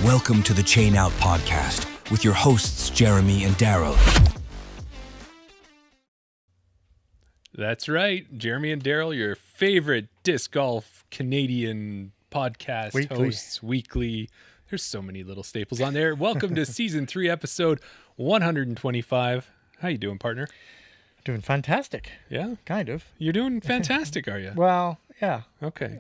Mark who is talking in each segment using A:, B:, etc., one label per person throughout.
A: Welcome to the Chain Out Podcast with your hosts, Jeremy and Daryl.
B: That's right. Jeremy and Daryl, your favorite disc golf Canadian podcast hosts weekly. There's so many little staples on there. Welcome to season 3, episode 125. How you doing, partner?
C: Doing fantastic.
B: Yeah?
C: Kind of.
B: You're doing fantastic, are you?
C: Well, yeah.
B: Okay.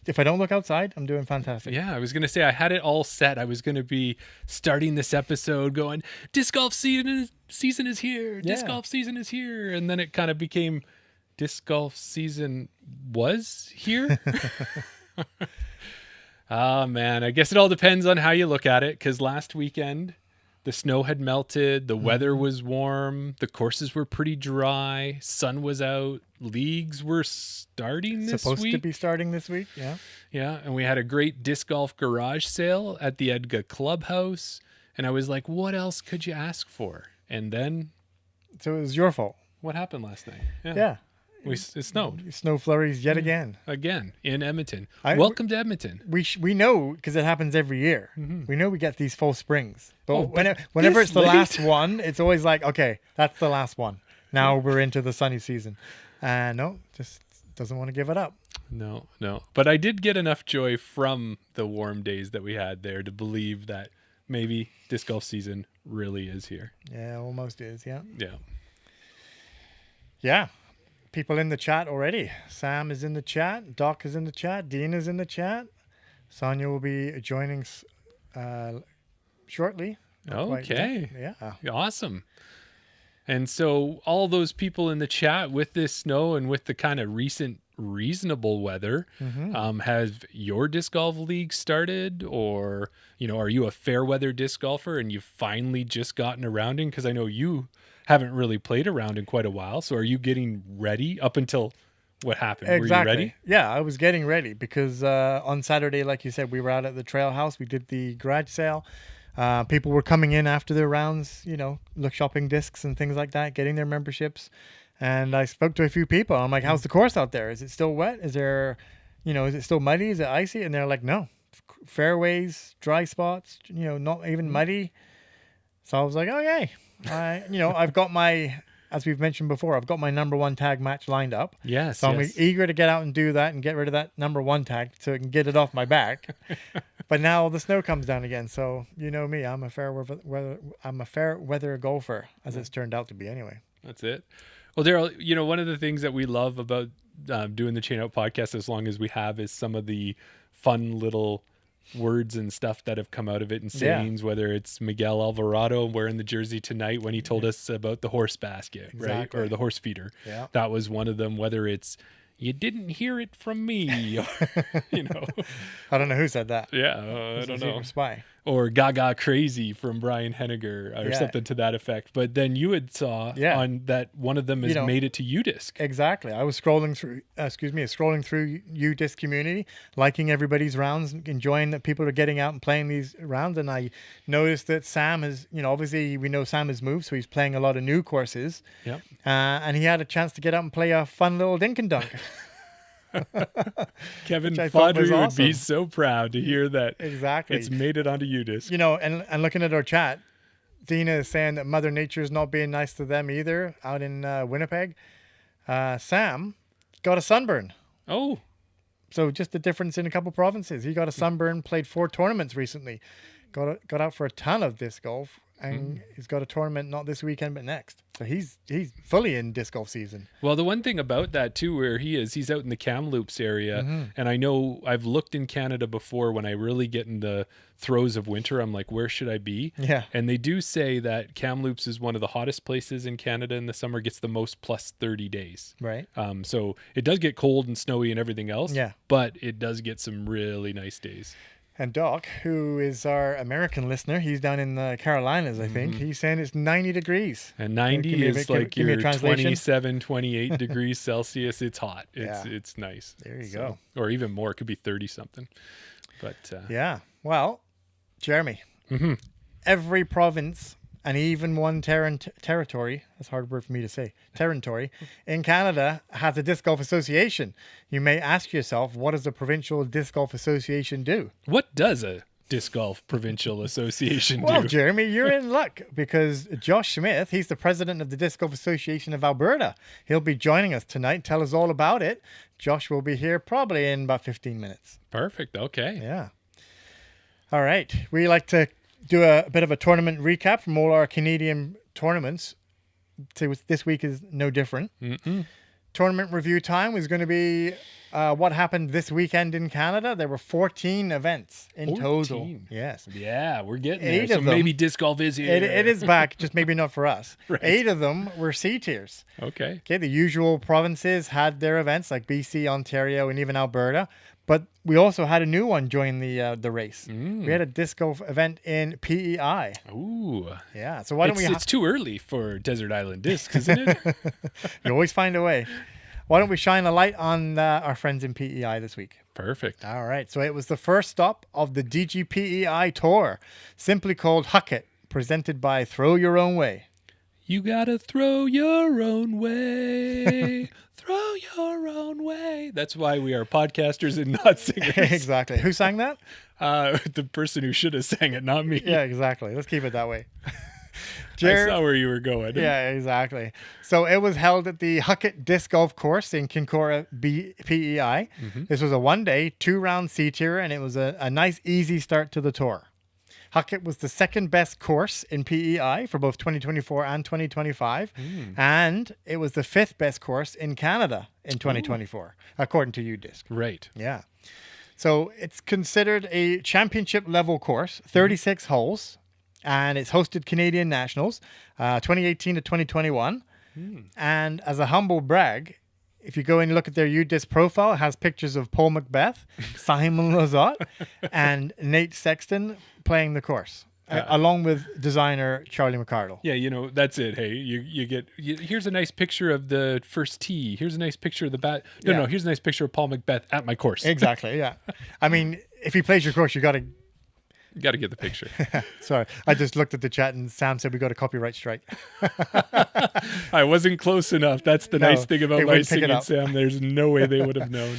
C: If I don't look outside, I'm doing fantastic.
B: Yeah, I was going to say I had it all set. I was going to be starting this episode going, disc golf season is here. Disc golf season is here. And then it kind of became disc golf season was here. Oh, man. I guess it all depends on how you look at it, because last weekend the snow had melted, the weather was warm, the courses were pretty dry, sun was out, leagues were starting this week.
C: Supposed to be starting this week, yeah.
B: Yeah, and we had a great disc golf garage sale at the Edga Clubhouse, and I was like, what else could you ask for? And then...
C: So it was your fault.
B: What happened last night?
C: Yeah.
B: It snowed.
C: Snow flurries yet again.
B: Again, in Edmonton. Welcome to Edmonton.
C: We know, because it happens every year. Mm-hmm. We know we get these full springs. But whenever it's the
B: late?
C: last one, it's always like, okay, that's the last one. Now we're into the sunny season. No, just doesn't want to give it up.
B: No. But I did get enough joy from the warm days that we had there to believe that maybe disc golf season really is here.
C: Yeah, almost is, yeah.
B: Yeah.
C: Yeah. People in the chat already. Sam is in the chat. Doc is in the chat. Dean is in the chat. Sonia will be joining shortly.
B: Okay.
C: Yeah.
B: Awesome. And so all those people in the chat, with this snow and with the kind of recent reasonable weather, have your disc golf league started? Or, are you a fair weather disc golfer and you've finally just gotten around in? Because I know you haven't really played around in quite a while. So are you getting ready up until what happened?
C: Exactly.
B: Were you ready?
C: Yeah, I was getting ready because on Saturday, like you said, we were out at the trail house. We did the garage sale. People were coming in after their rounds, shopping discs and things like that, getting their memberships. And I spoke to a few people. I'm like, how's the course out there? Is it still wet? Is there, is it still muddy? Is it icy? And they're like, no, fairways, dry spots, not even muddy. So I was like, okay. I've got as we've mentioned before, I've got my number 1 tag match lined up.
B: Yes.
C: So I'm eager to get out and do that and get rid of that number 1 tag so I can get it off my back. But now the snow comes down again. So you know me, I'm a fair weather golfer, as it's turned out to be anyway.
B: That's it. Well, Daryl, one of the things that we love about doing the Chain Out podcast, as long as we have, is some of the fun little words and stuff that have come out of it and sayings, whether it's Miguel Alvarado wearing the jersey tonight when he told us about the horse basket, right? Or the horse feeder. Yeah. That was one of them, whether it's, you didn't hear it from me, or,
C: I don't know who said that.
B: Yeah, I don't know.
C: Spy.
B: Or Gaga Crazy from Brian Henniger or something to that effect. But then you had saw on that one of them has made it to UDisc.
C: Exactly. I was scrolling through UDisc community, liking everybody's rounds, enjoying that people are getting out and playing these rounds. And I noticed that Sam is, obviously we know Sam has moved, so he's playing a lot of new courses. Yep. And he had a chance to get out and play a fun little dink and dunk.
B: Kevin Fodry would be so proud to hear that. Exactly. It's made it onto UDisc.
C: And looking at our chat, Dina is saying that Mother Nature's not being nice to them either out in Winnipeg. Sam got a sunburn.
B: Oh.
C: So just the difference in a couple provinces. He got a sunburn, played 4 tournaments recently. Got out for a ton of disc golf. And he's got a tournament not this weekend but next. So he's fully in disc golf season.
B: Well, the one thing about that too, where he's out in the Kamloops area, and I know I've looked in Canada before when I really get in the throes of winter. I'm like, where should I be?
C: Yeah.
B: And they do say that Kamloops is one of the hottest places in Canada in the summer, gets the most plus 30 days.
C: Right.
B: So it does get cold and snowy and everything else.
C: Yeah.
B: But it does get some really nice days.
C: And Doc, who is our American listener, he's down in the Carolinas, I think. He's saying it's 90 degrees.
B: And 90 is like your 27, 28 degrees Celsius. It's hot. It's nice.
C: There you go.
B: Or even more. It could be 30 something. But
C: yeah. Well, Jeremy, every province and even one territory, that's a hard word for me to say, territory, in Canada has a disc golf association. You may ask yourself, what does a provincial disc golf association do?
B: What does a Disc Golf Provincial Association
C: Well,
B: do?
C: Jeremy, you're in luck because Josh Smith, he's the president of the Disc Golf Association of Alberta. He'll be joining us tonight. Tell us all about it. Josh will be here probably in about 15 minutes.
B: Perfect. Okay.
C: Yeah. All right. We like to do a bit of a tournament recap from all our Canadian tournaments. So this week is no different. Tournament review time is going to be what happened this weekend in Canada. There were 14 events in total. Yes.
B: Yeah, we're getting
C: 8
B: there.
C: of
B: So
C: them.
B: maybe disc golf is here.
C: It is back, just maybe not for us.
B: Right.
C: 8 of them were C tiers.
B: Okay.
C: Okay, the usual provinces had their events like BC, Ontario, and even Alberta. But we also had a new one join the race. We had a disc golf event in PEI.
B: Ooh.
C: Yeah. So why don't we?
B: It's too early for Desert Island Discs, isn't it?
C: You always find a way. Why don't we shine a light on our friends in PEI this week?
B: Perfect.
C: All right. So it was the first stop of the DGPEI Tour, simply called Huck It, presented by Throw Your Own Way.
B: You gotta throw your own way. Throw your own way. That's why we are podcasters and not singers.
C: Exactly. Who sang that?
B: The person who should have sang it, not me.
C: Yeah, exactly. Let's keep it that way.
B: I saw where you were going.
C: Yeah, exactly. So it was held at the Huckett Disc Golf Course in Kincora, PEI. This was a 1-day, 2-round C tier, and it was a nice, easy start to the tour. Huckett was the second best course in PEI for both 2024 and 2025. And it was the 5th best course in Canada in 2024, according to UDisc.
B: Right.
C: Yeah. So it's considered a championship level course, 36 holes, and it's hosted Canadian Nationals, 2018 to 2021. And as a humble brag, if you go and look at their UDisc profile, it has pictures of Paul Macbeth, Simon Lizotte, and Nate Sexton playing the course, along with designer Charlie McCardle.
B: Yeah, that's it. Hey, here's a nice picture of the first tee. Here's a nice picture of the bat. No, here's a nice picture of Paul Macbeth at my course.
C: Exactly, yeah. I mean, if he plays your course, you got to...
B: Got to get the picture.
C: Sorry, I just looked at the chat and Sam said we got a copyright strike.
B: I wasn't close enough. That's the nice thing about
C: they
B: my
C: wouldn't pick it
B: singing,
C: up.
B: Sam. There's no way they would have known.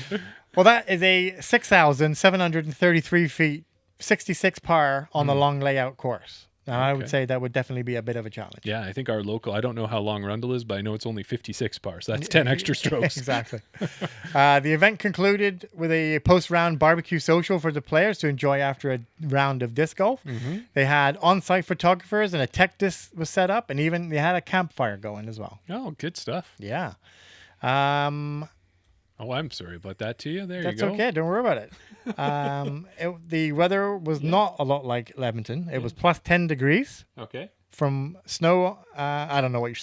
C: Well, that is a 6,733 feet, 66 par on the long layout course. Now, I would say that would definitely be a bit of a challenge.
B: Yeah, I think our local, I don't know how long Rundle is, but I know it's only 56 pars. That's 10 extra strokes.
C: Exactly. The event concluded with a post-round barbecue social for the players to enjoy after a round of disc golf. They had on-site photographers and a tech disc was set up, and even they had a campfire going as well.
B: Oh, good stuff.
C: Yeah.
B: Oh, I'm sorry about that to you. There
C: That's
B: you go.
C: okay. Don't worry about it. The weather was not a lot like Edmonton. It was plus 10 degrees
B: Okay.
C: from snow. I don't know what you're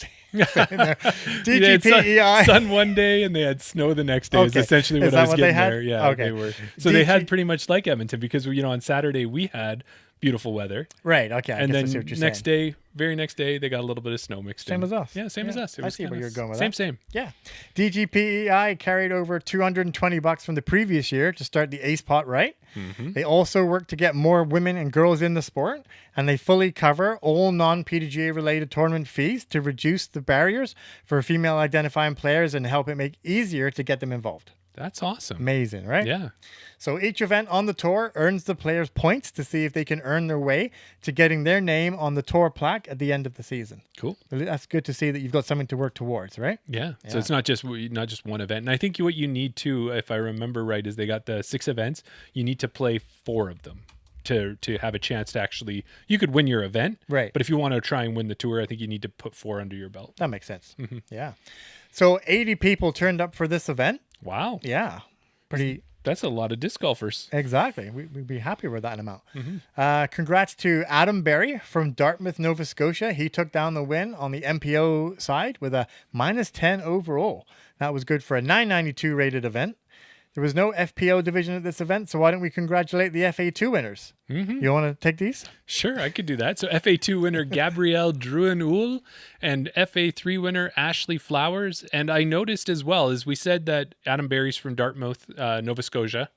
C: saying there.
B: They had
C: DGPEI.
B: sun one day and they had snow the next day is
C: Okay.
B: essentially
C: Is
B: what
C: that
B: I was
C: what
B: getting
C: they had?
B: there. Yeah,
C: Okay.
B: they were. So they had
C: DG
B: pretty much like Edmonton because, on Saturday we had beautiful weather.
C: Right. Okay.
B: And then
C: I see what you're
B: next
C: saying.
B: very next day, they got a little bit of snow mixed in.
C: Same as us.
B: Yeah, same as
C: Yeah,
B: us. It
C: I
B: was
C: see where
B: kinda
C: you're going with
B: same.
C: that. Yeah. DGPEI carried over $220 from the previous year to start the ace pot right. They also work to get more women and girls in the sport, and they fully cover all non-PDGA related tournament fees to reduce the barriers for female identifying players and help it make easier to get them involved.
B: That's awesome.
C: Amazing, right?
B: Yeah.
C: So each event on the tour earns the players points to see if they can earn their way to getting their name on the tour plaque at the end of the season.
B: Cool.
C: That's good to see that you've got something to work towards, right?
B: Yeah. So it's not just one event. And I think what you need to, if I remember right, is they got the 6 events. You need to play 4 of them to have a chance to actually, you could win your event. Right. But if you want to try and win the tour, I think you need to put 4 under your belt.
C: That makes sense. Yeah. So 80 people turned up for this event.
B: Wow.
C: Yeah.
B: That's a lot of disc golfers.
C: Exactly. We'd be happy with that amount. Congrats to Adam Berry from Dartmouth, Nova Scotia. He took down the win on the MPO side with a -10 overall. That was good for a 992 rated event. There was no FPO division at this event, so why don't we congratulate the FA2 winners? You want to take these?
B: Sure, I could do that. So FA2 winner Gabrielle Druin-Uhl and FA3 winner Ashley Flowers. And I noticed as well, as we said, that Adam Berry's from Dartmouth, Nova Scotia.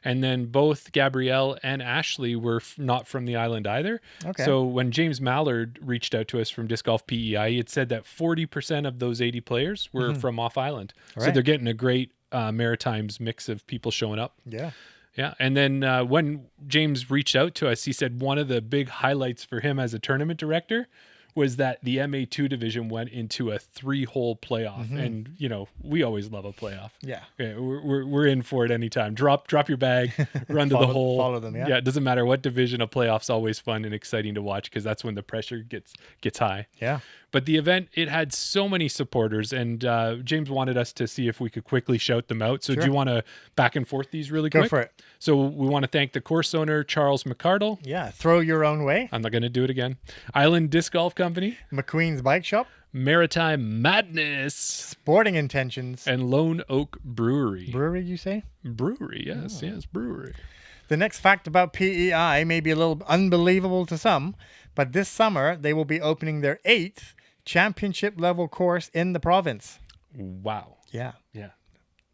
B: And then both Gabrielle and Ashley were not from the island either. Okay. So when James Mallard reached out to us from Disc Golf PEI, he had said that 40% of those 80 players were from off island. Right. So they're getting a great Maritimes mix of people showing up.
C: Yeah.
B: Yeah. And then when James reached out to us, he said one of the big highlights for him as a tournament director was that the MA2 division went into a 3-hole playoff. And, you know, we always love a playoff.
C: Yeah.
B: We're in for it anytime. Drop your bag, run to the hole.
C: Follow them, yeah.
B: Yeah, it doesn't matter what division, a playoff's always fun and exciting to watch because that's when the pressure gets high.
C: Yeah.
B: But the event, it had so many supporters, and James wanted us to see if we could quickly shout them out. So do you want to back and forth these really quick?
C: Go for it.
B: So we want to thank the course owner, Charles McCardle.
C: Yeah. Throw Your Own Way.
B: I'm not going to do it again. Island Disc Golf Company.
C: McQueen's Bike Shop.
B: Maritime Madness.
C: Sporting Intentions.
B: And Lone Oak Brewery.
C: Brewery, you say?
B: Brewery, yes, brewery.
C: The next fact about PEI may be a little unbelievable to some, but this summer they will be opening their 8th championship level course in the province.
B: Wow.
C: Yeah.
B: Yeah.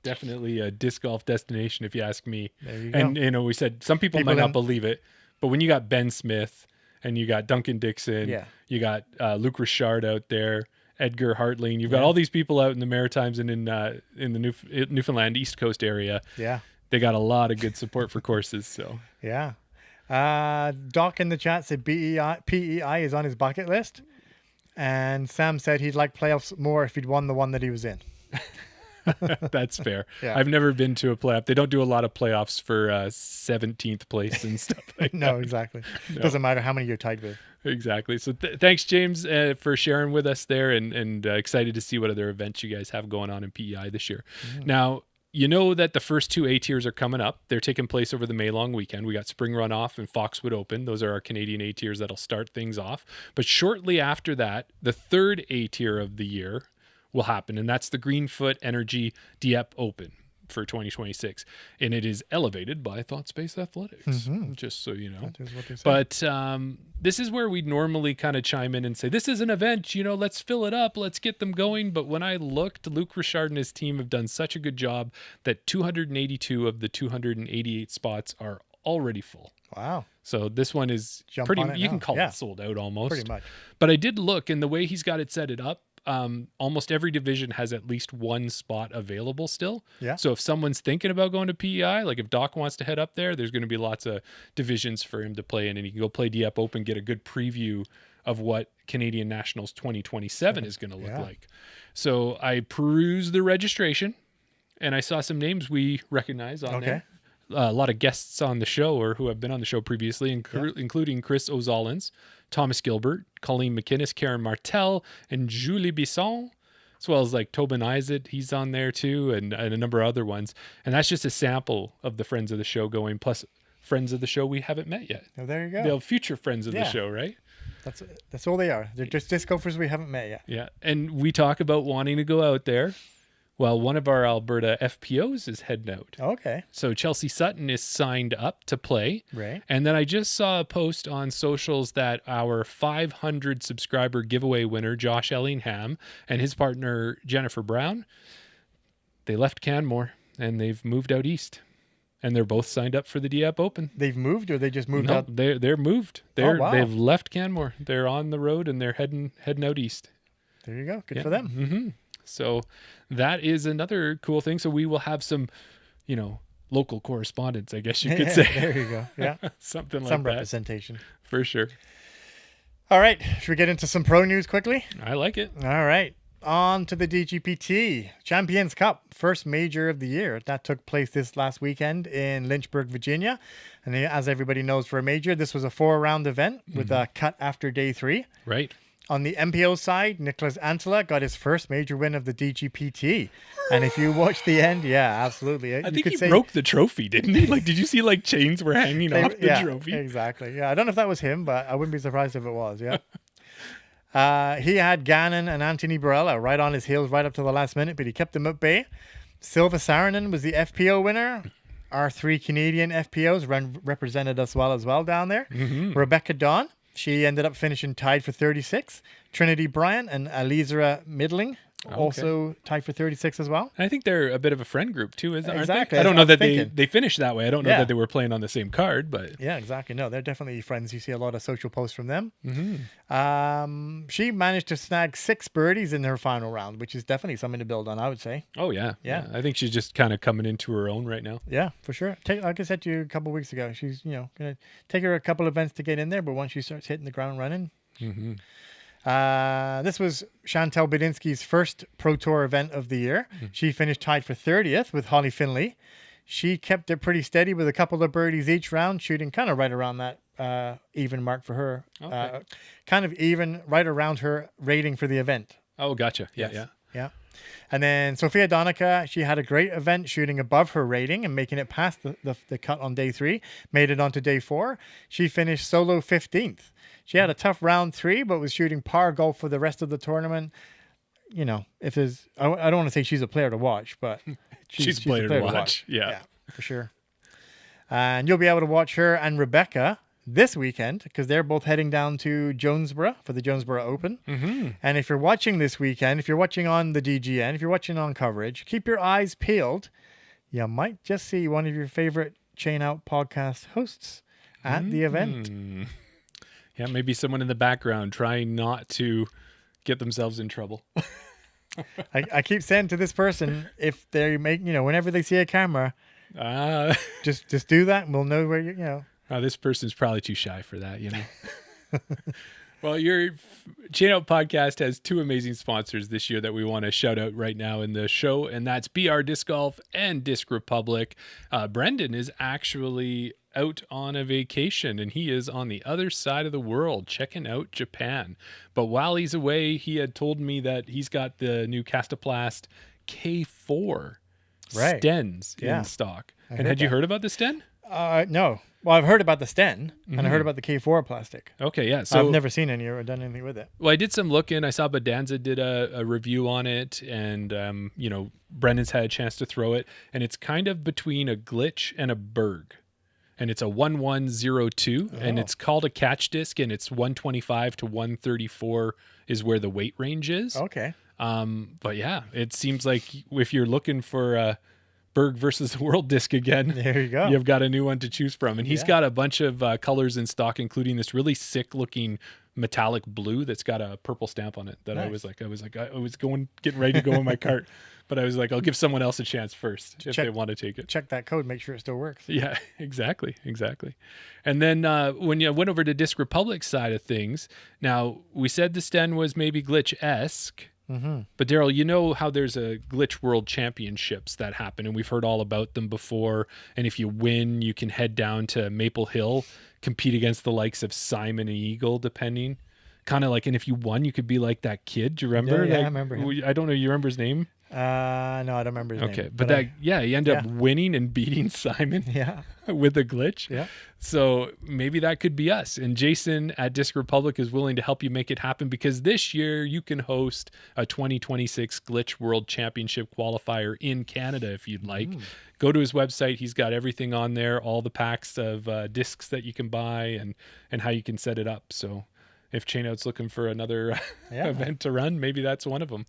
B: Definitely a disc golf destination, if you ask me.
C: There you go.
B: And, you know, we said some people might not believe it, but when you got Ben Smith and you got Duncan Dixon, you got Luke Richard out there, Edgar Hartling, you've got all these people out in the Maritimes and in the Newfoundland East Coast area.
C: Yeah.
B: They got a lot of good support for courses. So
C: yeah. Doc in the chat said PEI is on his bucket list. And Sam said he'd like playoffs more if he'd won the one that he was in.
B: That's fair.
C: Yeah.
B: I've never been to a playoff. They don't do a lot of playoffs for 17th place and stuff like that.
C: No, exactly. No. Doesn't matter how many you're tied with.
B: Exactly. So thanks, James, for sharing with us there, and excited to see what other events you guys have going on in PEI this year. Now, you know that the first 2 A-tiers are coming up. They're taking place over the May long weekend. We got Spring Runoff and Foxwood Open. Those are our Canadian A-tiers that'll start things off. But shortly after that, the third A-tier of the year will happen, and that's the Greenfoot Energy Dieppe Open for 2026. And it is elevated by Thought Space Athletics, just so you know.
C: That is what they say.
B: But this is where we'd normally kind of chime in and say, this is an event, you know, let's fill it up, let's get them going. But when I looked, Luke Richard and his team have done such a good job that 282 of the 288 spots are already full.
C: Wow.
B: So this one is you can call it sold out almost.
C: Pretty much.
B: But I did look, and the way he's got it set it up, almost every division has at least one spot available still.
C: Yeah.
B: So if someone's thinking about going to PEI, like if Doc wants to head up there's going to be lots of divisions for him to play in, and he can go play Dieppe Open, get a good preview of what Canadian Nationals 2027 is going to look like. So I perused the registration, and I saw some names we recognize on there. A lot of guests on the show or who have been on the show previously, including Chris O'Zolins, Thomas Gilbert, Colleen McInnes, Karen Martel, and Julie Bisson, as well as like Tobin Isaac. He's on there too, and a number of other ones. And that's just a sample of the friends of the show going, plus friends of the show we haven't met yet.
C: Oh, there you go.
B: They're future friends of the show, right?
C: That's all they are. They're just disc golfers we haven't met yet.
B: Yeah. And we talk about wanting to go out there. Well, one of our Alberta FPOs is heading out.
C: Okay.
B: So Chelsea Sutton is signed up to play.
C: Right.
B: And then I just saw a post on socials that our 500 subscriber giveaway winner, Josh Ellingham, and his partner, Jennifer Brown, they left Canmore and they've moved out east. And they're both signed up for the Dieppe Open.
C: They've moved, or they just moved out?
B: They're moved.
C: Wow.
B: They've left Canmore. They're on the road and they're heading out east.
C: There you go. Good for them.
B: Mm-hmm. So that is another cool thing. So we will have some, local correspondence, I guess you could say.
C: There you go. Yeah.
B: Something like
C: some
B: that.
C: representation.
B: For sure.
C: All right. Should we get into some pro news quickly?
B: I like it.
C: All right. On to the DGPT Champions Cup, first major of the year. That took place this last weekend in Lynchburg, Virginia. And as everybody knows, for a major, this was a 4-round event with a cut after day 3.
B: Right.
C: On the MPO side, Nicholas Antela got his first major win of the DGPT. And if you watch the end, yeah, absolutely.
B: I think he broke the trophy, didn't he? Like, did you see like chains were hanging off the trophy?
C: Exactly. Yeah, I don't know if that was him, but I wouldn't be surprised if it was. Yeah. He had Gannon and Anthony Barella right on his heels right up to the last minute, but he kept them at bay. Silva Saarinen was the FPO winner. Our 3 Canadian FPOs represented us well as well down there. Mm-hmm. Rebecca Dawn. She ended up finishing tied for 36. Trinity Bryant and Alizra Midling also tied for 36 as well.
B: I think they're a bit of a friend group too, aren't
C: Exactly,
B: they? I don't know
C: that's
B: that
C: what I'm
B: they finished that way. I don't know
C: Yeah.
B: that they were playing on the same card, but
C: Yeah, exactly. No, they're definitely friends. You see a lot of social posts from them. She managed to snag 6 birdies in her final round, which is definitely something to build on, I would say.
B: oh yeah.
C: Yeah.
B: I think she's just kind of coming into her own right now.
C: Yeah, for sure. Like I said to you a couple of weeks ago, she's, going to take her a couple of events to get in there, but once she starts hitting the ground running. This was Chantal Bedinsky's first Pro Tour event of the year. She finished tied for 30th with Holly Finley. She kept it pretty steady with a couple of birdies each round, shooting kind of right around that even mark for her.
B: Okay.
C: Kind of even right around her rating for the event.
B: Oh, gotcha. Yeah,
C: Yes. Yeah. And then Sofia Donica, she had a great event shooting above her rating and making it past the cut on day 3, made it onto day 4. She finished solo 15th. She had a tough round 3, but was shooting par golf for the rest of the tournament. If there's, I don't want to say she's a player to watch, but
B: She's a player to watch. Yeah.
C: for sure. And you'll be able to watch her and Rebecca this weekend because they're both heading down to Jonesboro for the Jonesboro Open. And if you're watching this weekend, if you're watching on the DGN, if you're watching on coverage, keep your eyes peeled. You might just see one of your favorite Chain Out podcast hosts at the event.
B: Yeah, maybe someone in the background trying not to get themselves in trouble.
C: I keep saying to this person, if they make, whenever they see a camera, just do that and we'll know where
B: This person's probably too shy for that, Well, your Chain Out podcast has 2 amazing sponsors this year that we want to shout out right now in the show, and that's BR Disc Golf and Disc Republic. Brendan is actually out on a vacation, and he is on the other side of the world checking out Japan. But while he's away, he had told me that he's got the new Castaplast K4 Stens in stock. And had you heard about the Sten?
C: No. Well, I've heard about the Sten and I heard about the K4 plastic.
B: Okay, yeah. So
C: I've never seen any or done anything with it.
B: Well, I did some looking. I saw Bedanza did a review on it, and Brendan's had a chance to throw it, and it's kind of between a glitch and a Berg, and it's a 1102, and it's called a catch disc, and it's 125 to 134 is where the weight range is.
C: Okay.
B: But yeah, it seems like if you're looking for a Berg versus the World Disc again,
C: there you go.
B: You've got a new one to choose from. And he's got a bunch of colors in stock, including this really sick looking metallic blue that's got a purple stamp on it that
C: Nice.
B: I was getting ready to go in my cart, but I was like, I'll give someone else a chance first if they want to take it.
C: Check that code, make sure it still works.
B: Yeah, exactly. And then when you went over to Disc Republic's side of things, now we said the Sten was maybe glitch-esque. But Daryl, you know how there's a Glitch World Championships that happen, and we've heard all about them before. And if you win, you can head down to Maple Hill, compete against the likes of Simon and Eagle, depending. Kind of like, and if you won, you could be like that kid. Do you remember?
C: Yeah, I remember him.
B: I don't know. You remember his name?
C: No, I don't remember his name.
B: Okay, but he ended up winning and beating Simon.
C: Yeah.
B: With a glitch.
C: Yeah.
B: So maybe that could be us. And Jason at Disc Republic is willing to help you make it happen because this year you can host a 2026 Glitch World Championship qualifier in Canada if you'd like. Go to his website. He's got everything on there, all the packs of discs that you can buy and how you can set it up. So if Chainout's looking for another event to run, maybe that's one of them.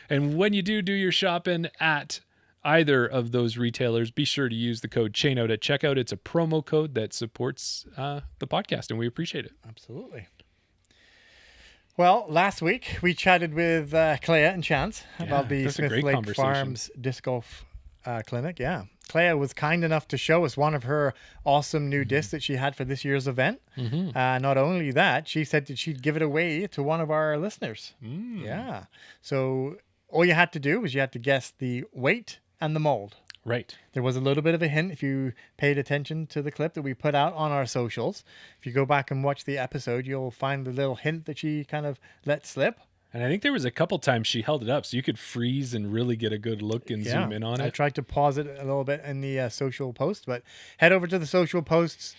B: And when you do your shopping at either of those retailers, be sure to use the code Chainout at checkout. It's a promo code that supports the podcast, and we appreciate it.
C: Absolutely. Well, last week we chatted with Clea and Chance about the Smith Lake Farms Disc Golf Clinic. Yeah. Clea was kind enough to show us one of her awesome new discs that she had for this year's event. Not only that, she said that she'd give it away to one of our listeners. Yeah. So all you had to do was you had to guess the weight and the mold.
B: Right.
C: There was a little bit of a hint if you paid attention to the clip that we put out on our socials. If you go back and watch the episode, you'll find the little hint that she kind of let slip.
B: And I think there was a couple times she held it up so you could freeze and really get a good look and zoom in on it.
C: I tried to pause it a little bit in the social post, but head over to the social posts,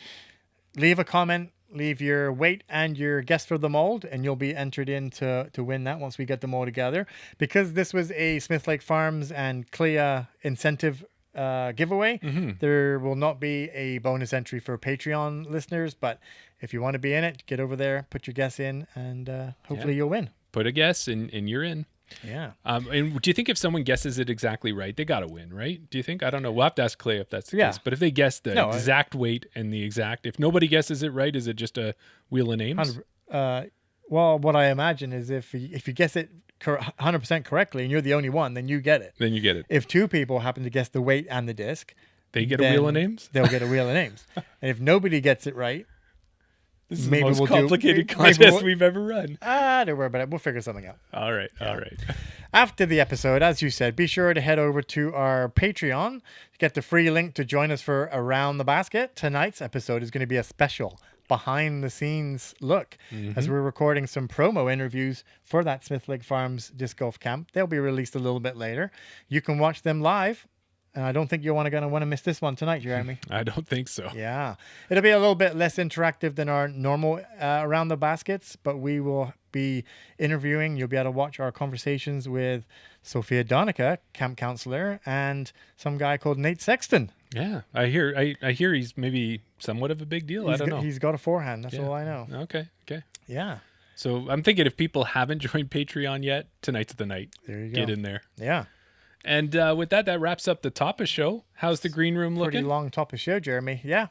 C: leave a comment, leave your weight and your guess for the mold, and you'll be entered in to win that once we get them all together. Because this was a Smith Lake Farms and Clea incentive giveaway, there will not be a bonus entry for Patreon listeners, but if you want to be in it, get over there, put your guess in, and hopefully you'll win.
B: Put a guess and you're in.
C: Yeah.
B: And do you think if someone guesses it exactly right, they got to win, right? Do you think? I don't know. We'll have to ask Clay if that's the
C: Yeah.
B: case. But if they guess the
C: No,
B: exact weight and the exact, if nobody guesses it right, is it just a wheel of names?
C: Well, what I imagine is if you guess it 100% correctly and you're the only one, then you get it.
B: Then you get it.
C: If two people happen to guess the weight and the disc,
B: They get a wheel of
C: then
B: names?
C: They'll get a wheel of names. And if nobody gets it right,
B: This is
C: maybe
B: the most
C: we'll
B: complicated
C: maybe
B: contest we've ever run.
C: don't worry about it. We'll figure something out.
B: All right. All right.
C: After the episode, as you said, be sure to head over to our Patreon to get the free link to join us for Around the Basket. Tonight's episode is going to be a special behind the scenes look as we're recording some promo interviews for that Smith Lake Farms disc golf camp. They'll be released a little bit later. You can watch them live. And I don't think you're going to want to miss this one tonight, Jeremy.
B: I don't think so.
C: Yeah. It'll be a little bit less interactive than our normal Around the Baskets, but we will be interviewing. You'll be able to watch our conversations with Sophia Donica, camp counselor, and some guy called Nate Sexton.
B: Yeah. I hear he's maybe somewhat of a big deal. I don't know.
C: He's got a forehand. That's all I know.
B: Okay.
C: Yeah.
B: So I'm thinking if people haven't joined Patreon yet, tonight's the night.
C: There you go.
B: Get in there.
C: Yeah.
B: And with that wraps up the Tapa show. How's the green room
C: Pretty
B: looking?
C: long top of show, Jeremy. Yeah.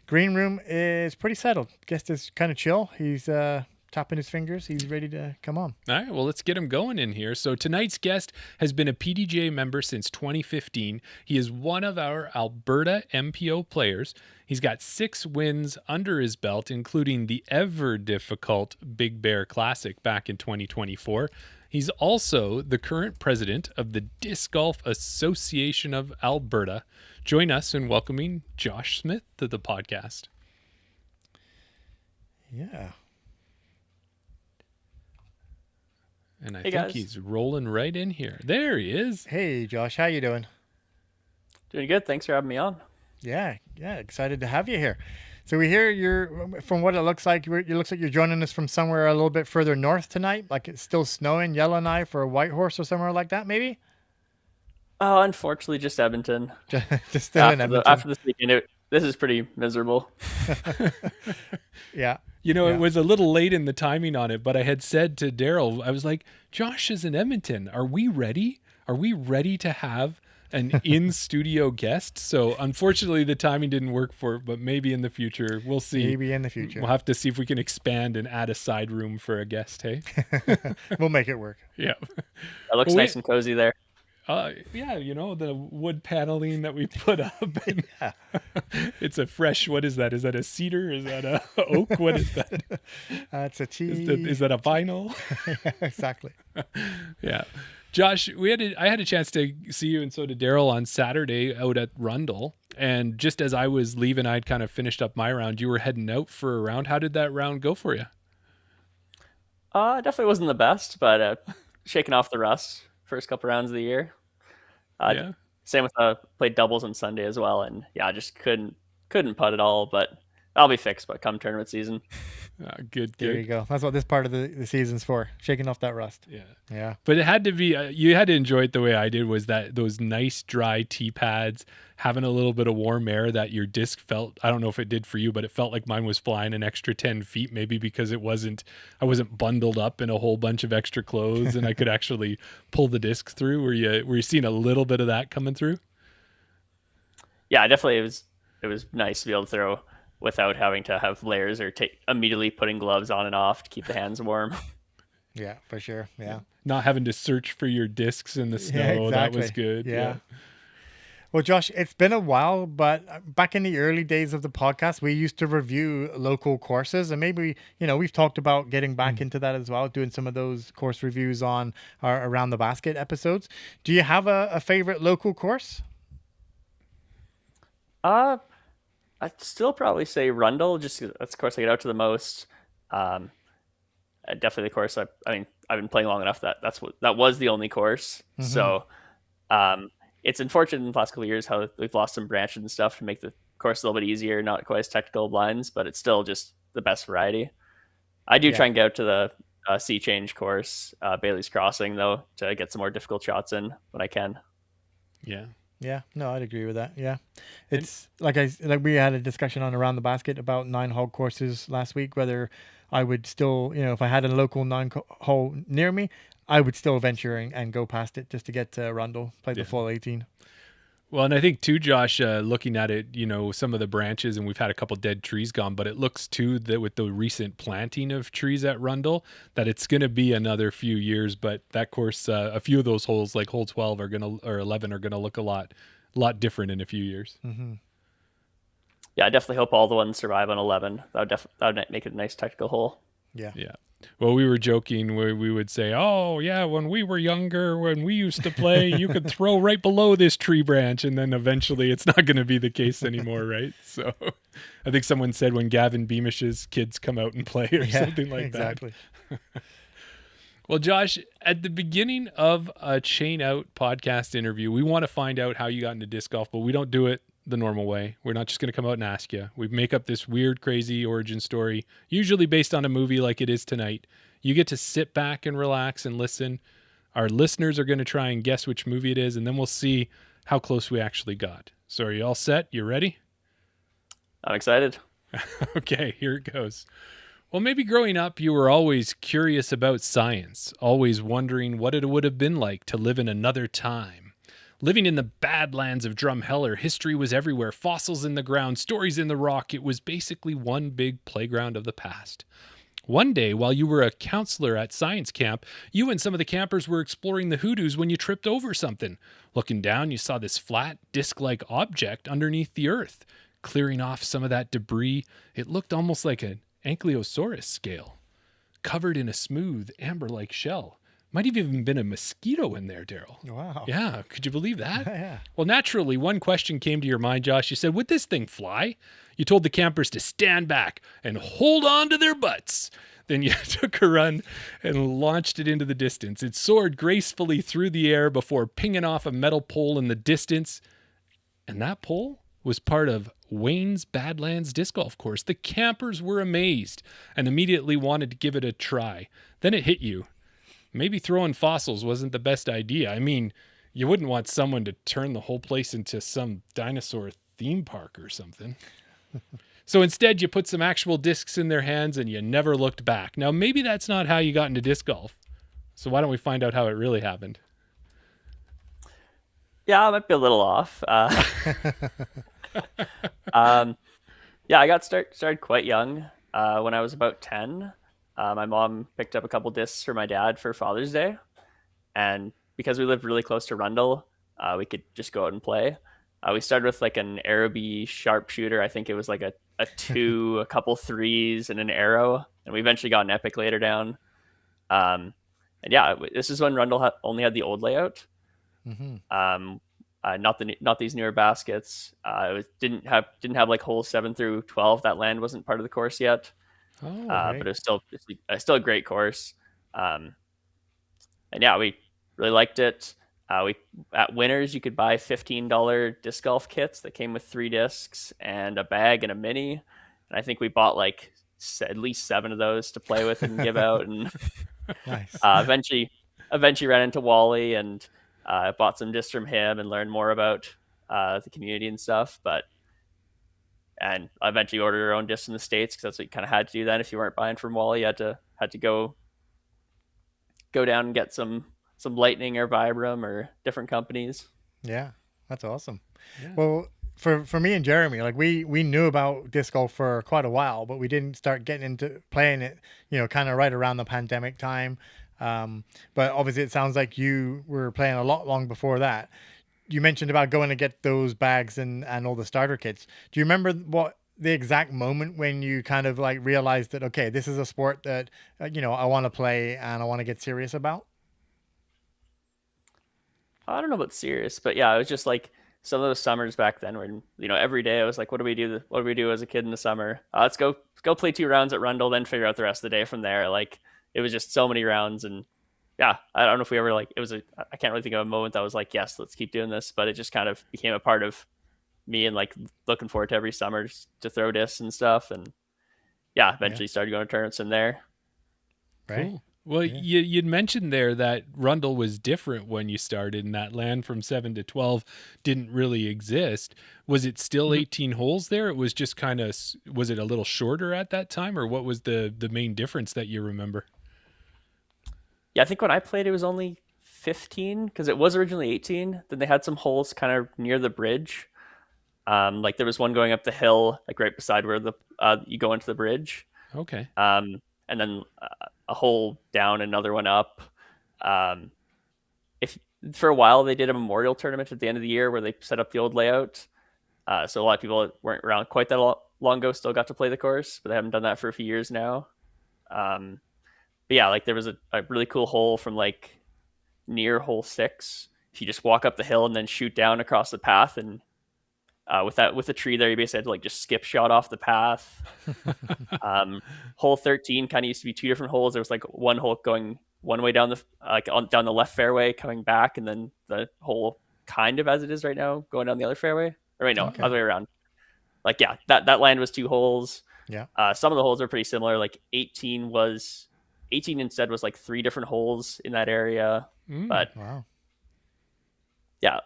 C: Green room is pretty settled. Guest is kind of chill. He's tapping his fingers. He's ready to come on.
B: All right, well, let's get him going in here. So tonight's guest has been a PDGA member since 2015. He is one of our Alberta MPO players. He's got 6 wins under his belt, including the ever difficult Big Bear Classic back in 2024. He's also the current president of the Disc Golf Association of Alberta. Join us in welcoming Josh Smith to the podcast.
C: Yeah.
B: And I
D: Hey,
B: think
D: guys.
B: he's rolling right in here. There he is.
C: Hey, Josh. How you doing?
D: Doing good. Thanks for having me on.
C: Yeah. Excited to have you here. So we hear you're, from what it looks like, it looks like you're joining us from somewhere a little bit further north tonight. Like it's still snowing, Yellowknife or Whitehorse or somewhere like that, maybe?
D: Oh, unfortunately, just Edmonton.
C: Just still in Edmonton.
D: After this weekend, this is pretty miserable.
C: Yeah.
B: You know,
C: Yeah.
B: it was a little late in the timing on it, but I had said to Daryl, I was like, Josh is in Edmonton. Are we ready? Are we ready to have an in-studio guest? So unfortunately, the timing didn't work for it, but maybe in the future, we'll see.
C: Maybe in the future.
B: We'll have to see if we can expand and add a side room for a guest, hey?
C: We'll make it work.
B: Yeah.
D: It looks
B: Well,
D: nice and cozy there.
B: Yeah, you know, the wood paneling that we put up. And it's a fresh, what is that? Is that a cedar? Is that a oak? What is that?
C: It's a tea.
B: Is that a vinyl?
C: Exactly.
B: Yeah. Josh, I had a chance to see you, and so did Daryl on Saturday out at Rundle. And just as I was leaving, I'd kind of finished up my round. You were heading out for a round. How did that round go for you?
D: Definitely wasn't the best, but shaking off the rust first couple rounds of the year.
B: Yeah.
D: Same with played doubles on Sunday as well, and yeah, just couldn't putt at all. But that'll be fixed by come tournament season.
B: Good.
C: There you go. That's what this part of the season's for. Shaking off that rust. Yeah.
B: But it had to be, you had to enjoy it the way I did, was that those nice dry tee pads, having a little bit of warm air that your disc felt, I don't know if it did for you, but it felt like mine was flying an extra 10 feet, maybe because I wasn't bundled up in a whole bunch of extra clothes and I could actually pull the disc through. Were you seeing a little bit of that coming through?
D: Yeah, definitely it was nice to be able to throw without having to have layers or immediately putting gloves on and off to keep the hands warm.
C: Yeah, for sure. Yeah.
B: Not having to search for your discs in the snow.
C: Yeah, exactly.
B: That was good.
C: Yeah. Well, Josh, it's been a while, but back in the early days of the podcast, we used to review local courses, and maybe, we've talked about getting back into that as well, doing some of those course reviews on our Around the Basket episodes. Do you have a favorite local course?
D: I'd still probably say Rundle, just 'cause that's the course I get out to the most. Definitely the course. I mean, I've been playing long enough that that was the only course.
C: Mm-hmm.
D: So, it's unfortunate in the last couple of years how we've lost some branches and stuff to make the course a little bit easier, not quite as technical blinds, but it's still just the best variety. I do try and get out to the sea change course, Bailey's Crossing though, to get some more difficult shots in when I can.
B: Yeah.
C: Yeah, no, I'd agree with that. Yeah, it's like we had a discussion on Around the Basket about 9-hole courses last week. Whether I would still, if I had a local 9-hole near me, I would still venture and go past it just to get to Rundle, play the
B: Yeah.
C: full 18.
B: Well, and I think too, Josh, looking at it, some of the branches, and we've had a couple dead trees gone, but it looks too that with the recent planting of trees at Rundle, that it's going to be another few years. But that course, a few of those holes, like hole 12 or 11, are going to look a lot different in a few years.
C: Mm-hmm.
D: Yeah, I definitely hope all the ones survive on 11. That would make it a nice technical hole.
C: Yeah.
B: Well, we were joking where we would say, "Oh, yeah, when we were younger, when we used to play, you could throw right below this tree branch," and then eventually it's not going to be the case anymore, right? So, I think someone said when Gavin Beamish's kids come out and play or something like
C: exactly.
B: that. Well, Josh, at the beginning of a Chain Out podcast interview, we want to find out how you got into disc golf, but we don't do it the normal way. We're not just going to come out and ask you. We make up this weird, crazy origin story, usually based on a movie like it is tonight. You get to sit back and relax and listen. Our listeners are going to try and guess which movie it is, and then we'll see how close we actually got. So are you all set? You ready?
D: I'm excited.
B: Okay, here it goes. Well, maybe growing up, you were always curious about science, always wondering what it would have been like to live in another time. Living in the badlands of Drumheller, history was everywhere, fossils in the ground, stories in the rock. It was basically one big playground of the past. One day, while you were a counselor at science camp, you and some of the campers were exploring the hoodoos when you tripped over something. Looking down, you saw this flat, disc-like object underneath the earth. Clearing off some of that debris, it looked almost like an ankylosaurus scale, covered in a smooth, amber-like shell. Might have even been a mosquito in there, Daryl.
C: Wow.
B: Yeah, could you believe that?
C: Yeah.
B: Well, naturally, one question came to your mind, Josh. You said, would this thing fly? You told the campers to stand back and hold on to their butts. Then you took a run and launched it into the distance. It soared gracefully through the air before pinging off a metal pole in the distance. And that pole was part of Wayne's Badlands disc golf course. The campers were amazed and immediately wanted to give it a try. Then it hit you. Maybe throwing fossils wasn't the best idea. I mean, you wouldn't want someone to turn the whole place into some dinosaur theme park or something. So instead, you put some actual discs in their hands and you never looked back. Now, maybe that's not how you got into disc golf. So why don't we find out how it really happened?
D: Yeah, I might be a little off. Yeah, I got started quite young. When I was about 10, my mom picked up a couple discs for my dad for Father's Day. And because we lived really close to Rundle, we could just go out and play. We started with like an Araby sharpshooter. I think it was like a 2, a couple 3s, and an arrow. And we eventually got an epic later down. And yeah, this is when Rundle only had the old layout.
C: Mm-hmm.
D: Not these newer baskets. It didn't have like holes 7 through 12. That land wasn't part of the course yet.
C: Oh, right.
D: But it's still a great course. And yeah, we really liked it. We at Winners you could buy $15 disc golf kits that came with 3 discs and a bag and a mini. And I think we bought like at least 7 of those to play with and give out. And
C: Nice.
D: eventually ran into Wally and bought some discs from him and learned more about the community and stuff. And I eventually ordered our own discs in the States because that's what you kind of had to do then. If you weren't buying from Wally, you had to go down and get some Lightning or Vibram or different companies.
C: Yeah, that's awesome.
B: Yeah.
C: Well, for me and Jeremy, like we knew about disc golf for quite a while, but we didn't start getting into playing it, kind of right around the pandemic time. But obviously it sounds like you were playing a lot long before that. You mentioned about going to get those bags and all the starter kits. Do you remember what the exact moment when you kind of like realized that, okay, this is a sport that, I want to play and I want to get serious about?
D: I don't know about serious, but yeah, it was just like some of those summers back then when, every day I was like, what do we do as a kid in the summer? Let's go play 2 rounds at Rundle, then figure out the rest of the day from there. Like it was just so many rounds. And yeah, I don't know if we ever I can't really think of a moment that was like, yes, let's keep doing this, but it just kind of became a part of me and like looking forward to every summer to throw discs and stuff. And yeah, eventually started going to tournaments from there.
C: Right.
B: Cool. Well, you'd mentioned there that Rundle was different when you started and that land from 7 to 12 didn't really exist. Was it still 18 holes there? It was just kind of, was it a little shorter at that time, or what was the main difference that you remember?
D: Yeah, I think when I played, it was only 15 because it was originally 18. Then they had some holes kind of near the bridge. Like there was one going up the hill, like right beside where the you go into the bridge.
B: Okay.
D: And then a hole down, another one up. Um, if for a while they did a memorial tournament at the end of the year where they set up the old layout. So a lot of people that weren't around quite that long ago still got to play the course, but they haven't done that for a few years now. But yeah, like there was a really cool hole from like near hole 6. If you just walk up the hill and then shoot down across the path, and with the tree there, you basically had to like just skip shot off the path. Hole 13 kind of used to be 2 different holes. There was like one hole going one way down down the left fairway, coming back, and then the hole kind of as it is right now going down the other fairway. Or wait, no,
C: Okay.
D: other way around. Like yeah, that land was 2 holes.
C: Yeah.
D: Some of the holes are pretty similar. Like 18 instead was like 3 different holes in that area. But
C: Wow.
D: yeah,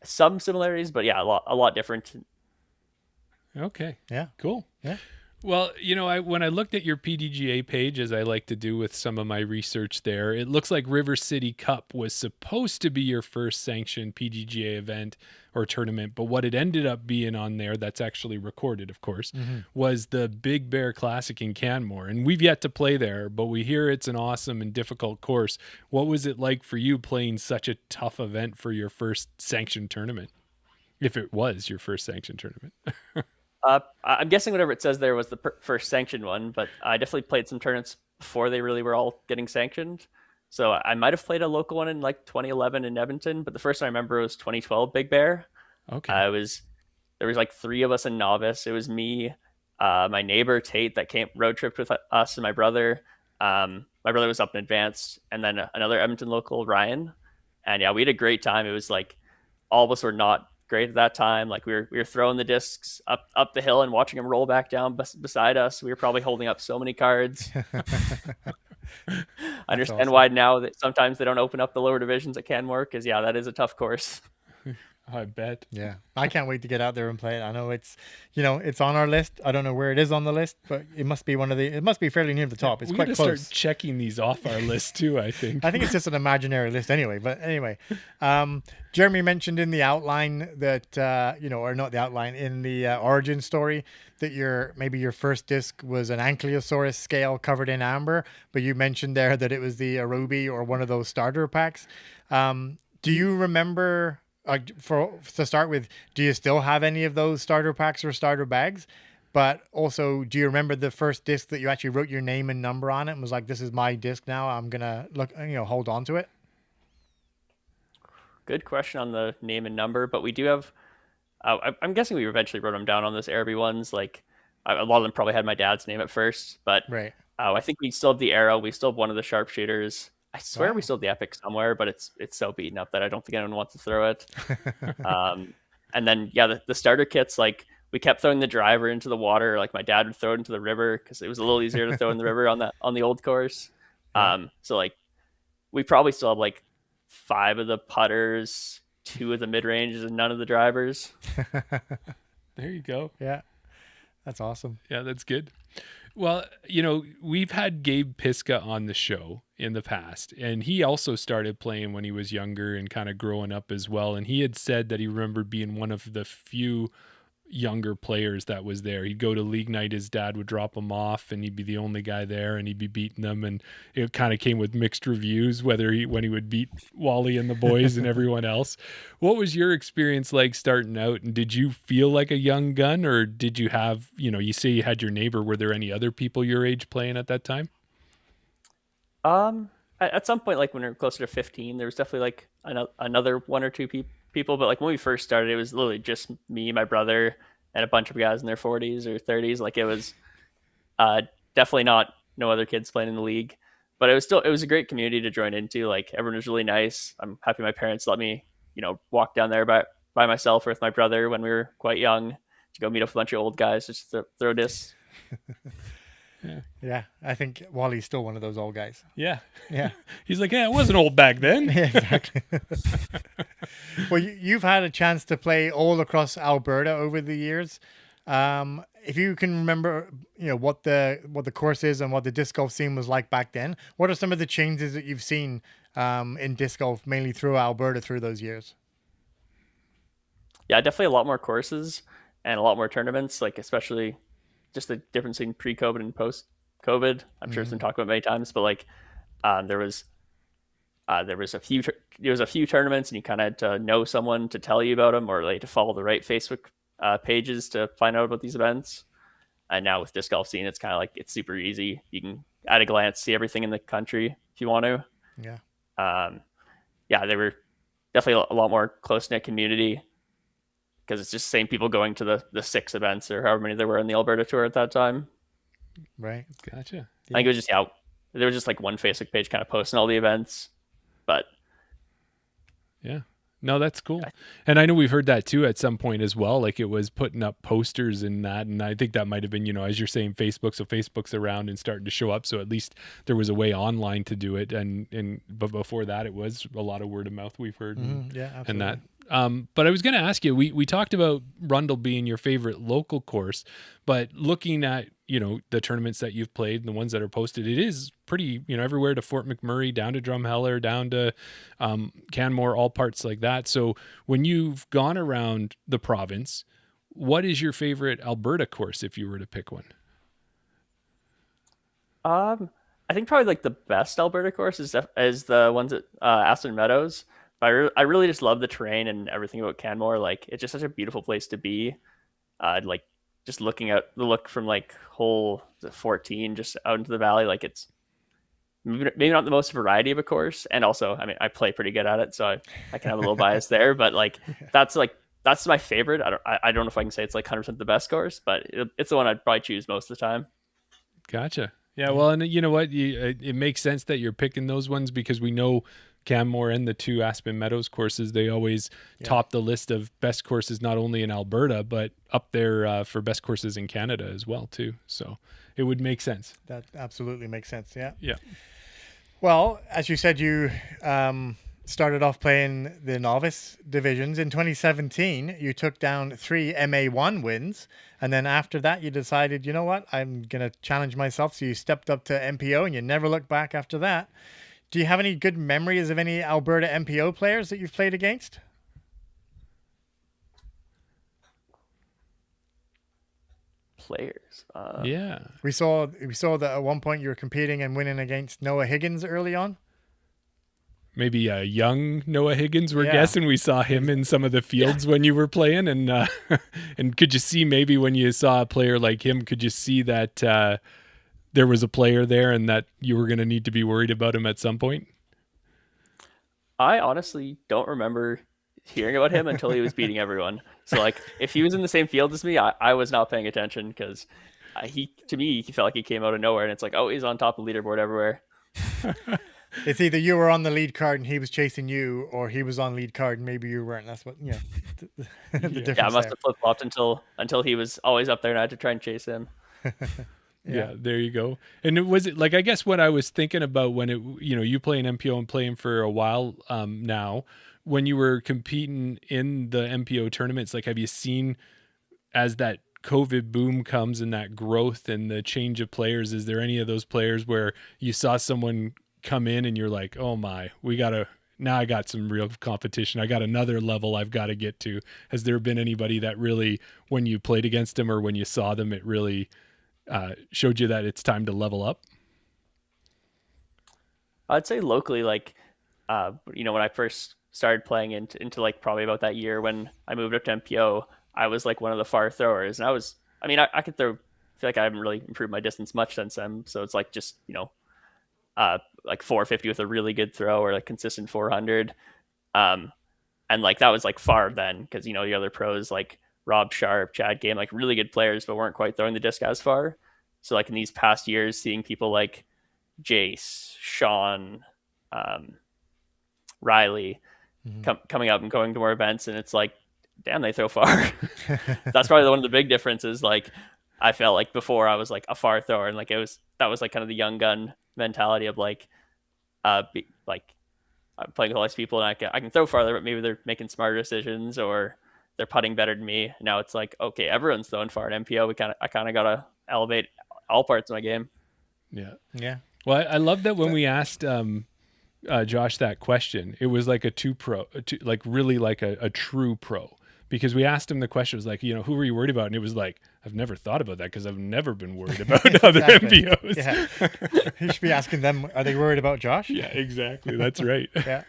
D: some similarities, but yeah, a lot different.
B: Okay.
C: Yeah.
B: Cool.
C: Yeah.
B: Well, when I looked at your PDGA page, as I like to do with some of my research there, it looks like River City Cup was supposed to be your first sanctioned PDGA event or tournament, but what it ended up being on there, that's actually recorded, of course, was the Big Bear Classic in Canmore. And we've yet to play there, but we hear it's an awesome and difficult course. What was it like for you playing such a tough event for your first sanctioned tournament? If it was your first sanctioned tournament.
D: I'm guessing whatever it says there was the first sanctioned one, but I definitely played some tournaments before they really were all getting sanctioned. So I might have played a local one in like 2011 in Edmonton, but the first one I remember was 2012 Big Bear.
B: Okay.
D: There was like 3 of us in novice. It was me, my neighbor Tate that road tripped with us, and my brother. My brother was up in advanced, and then another Edmonton local, Ryan. And yeah, we had a great time. It was like all of us were not great at that time. Like we were throwing the discs up the hill and watching them roll back down beside us. We were probably holding up so many cards. I understand
C: awesome.
D: why now that sometimes they don't open up the lower divisions at Canmore, because yeah, that is a tough course.
B: I bet.
C: Yeah, I can't wait to get out there and play it. I know it's on our list. I don't know where it is on the list, but it must be it must be fairly near the top. It's
B: We
C: quite
B: gotta
C: close.
B: start checking these off our list too, I think.
C: I think it's just an imaginary list anyway. But anyway, Jeremy mentioned in the outline that or not the outline, in the origin story, that maybe your first disc was an Ankylosaurus scale covered in amber, but you mentioned there that it was the Arubi or one of those starter packs. Do you remember? To start with, do you still have any of those starter packs or starter bags? But also, do you remember the first disc that you actually wrote your name and number on it and was like, "This is my disc now. I'm gonna hold on to it."
D: Good question on the name and number, but we do have. I'm guessing we eventually wrote them down on those Araby ones. Like a lot of them probably had my dad's name at first, but
C: Right.
D: I think we still have the Arrow. We still have one of the sharpshooters. I swear
C: Wow.
D: we still have the Epic somewhere, but it's so beaten up that I don't think anyone wants to throw it. And then yeah, the starter kits, like we kept throwing the driver into the water. Like my dad would throw it into the river because it was a little easier to throw in the river on the old course. So like we probably still have like 5 of the putters, 2 of the mid ranges, and none of the drivers.
B: There you go.
C: Yeah, that's awesome.
B: Yeah, that's good. Well, we've had Gabe Piska on the show in the past, and he also started playing when he was younger and kind of growing up as well. And he had said that he remembered being one of the few younger players that was there. He'd go to league night, his dad would drop him off, and he'd be the only guy there, and he'd be beating them. And it kind of came with mixed reviews when he would beat Wally and the boys and everyone else. What was your experience like starting out? And did you feel like a young gun, or did you have, you say you had your neighbor, were there any other people your age playing at that time?
D: At some point, like when we were closer to 15, there was definitely like another 1 or 2 people, but like when we first started, it was literally just me, my brother, and a bunch of guys in their 40s or 30s. Like it was definitely no other kids playing in the league, but it was a great community to join into. Like everyone was really nice. I'm happy my parents let me walk down there by myself or with my brother when we were quite young to go meet up with a bunch of old guys just to throw discs.
C: Yeah, I think Wally's still one of those old guys.
B: Yeah.
C: Yeah.
B: He's like, it wasn't old back then.
C: Yeah, exactly. Well, you've had a chance to play all across Alberta over the years. If you can remember, what the course is and what the disc golf scene was like back then, what are some of the changes that you've seen in disc golf, mainly through Alberta through those years?
D: Yeah, definitely a lot more courses and a lot more tournaments, like especially just the difference in pre-COVID and post-COVID. I'm sure it's been talked about many times, but like there was a few tournaments, and you kind of had to know someone to tell you about them, or like to follow the right Facebook pages to find out about these events. And now with disc golf scene, it's kind of like it's super easy. You can at a glance see everything in the country if you want to.
C: Yeah.
D: Yeah, they were definitely a lot more close knit community, because it's just the same people going to the 6 events or however many there were in the Alberta tour at that time.
C: Right.
B: Gotcha.
D: Yeah. I think it was just there was just like one Facebook page kind of posting all the events, but
B: yeah. No, that's cool. And I know we've heard that too at some point as well. Like it was putting up posters and that. And I think that might have been, as you're saying, Facebook. So Facebook's around and starting to show up. So at least there was a way online to do it. But before that, it was a lot of word of mouth we've heard.
C: Yeah, absolutely.
B: And that. But I was going to ask you, we talked about Rundle being your favorite local course, but looking at, the tournaments that you've played and the ones that are posted, it is pretty, everywhere to Fort McMurray, down to Drumheller, down to Canmore, all parts like that. So when you've gone around the province, what is your favorite Alberta course if you were to pick one?
D: I think probably like the best Alberta course is the ones at Aspen Meadows. I really just love the terrain and everything about Canmore. Like it's just such a beautiful place to be. Like just looking at the look from like hole 14 just out into the valley, like it's maybe not the most variety of a course. And also, I mean, I play pretty good at it, so I can have a little bias there. But like that's my favorite. I don't know if I can say it's like 100% the best course, but it's the one I'd probably choose most of the time.
B: Gotcha. Yeah, well, and you know what? It makes sense that you're picking those ones, because we know Canmore and the 2 Aspen Meadows courses, they always top the list of best courses, not only in Alberta, but up there for best courses in Canada as well, too. So it would make sense.
C: That absolutely makes sense, yeah.
B: Yeah.
C: Well, as you said, you started off playing the novice divisions. In 2017, you took down 3 MA1 wins. And then after that, you decided, you know what, I'm going to challenge myself. So you stepped up to MPO, and you never looked back after that. Do you have any good memories of any Alberta MPO players that you've played against?
D: Players.
B: Yeah.
C: We saw that at one point you were competing and winning against Noah Higgins early on.
B: Maybe a young Noah Higgins, we're guessing. We saw him in some of the fields when you were playing. And and could you see, maybe when you saw a player like him, could you see that there was a player there and that you were going to need to be worried about him at some point?
D: I honestly don't remember hearing about him until he was beating everyone. So like if he was in the same field as me, I was not paying attention, because he felt like he came out of nowhere, and it's like, oh, he's on top of the leaderboard everywhere.
C: It's either you were on the lead card and he was chasing you, or he was on lead card and maybe you weren't. That's what, the difference.
D: Yeah, I must have flip-flopped until he was always up there, and I had to try and chase him.
B: Yeah, there you go. And it like, I guess what I was thinking about when you playing MPO and playing for a while now, when you were competing in the MPO tournaments, like, have you seen, as that COVID boom comes and that growth and the change of players, is there any of those players where you saw someone come in and you're like, oh my, now I got some real competition. I got another level I've got to get to. Has there been anybody that really, when you played against them or when you saw them, it really showed you that it's time to level up?
D: I'd say locally, like, when I first started playing into like probably about that year when I moved up to MPO, I was like one of the far throwers. And I could throw, I feel like I haven't really improved my distance much since then. So it's like just, like 450 with a really good throw, or like consistent 400. And like that was like far then, because, the other pros like Rob Sharp, Chad Game, like really good players, but weren't quite throwing the disc as far. So like in these past years, seeing people like Jace, Sean, Riley coming up and going to more events, and it's like, damn, they throw far. That's probably one of the big differences. Like I felt like before I was like a far thrower, and like that was like kind of the young gun mentality of like, I'm playing with all these people and I can throw farther, but maybe they're making smarter decisions, or they're putting better than me. Now it's like, okay, everyone's throwing far at MPO. I kind of gotta elevate all parts of my game.
B: Yeah.
C: Yeah.
B: Well, I love that when we asked Josh that question, it was like a like really like a true pro, because we asked him the question, it was like, who were you worried about? And it was like, I've never thought about that because I've never been worried about other MPOs.
C: Yeah. You should be asking them, are they worried about Josh?
B: Yeah, exactly. That's right.
C: Yeah.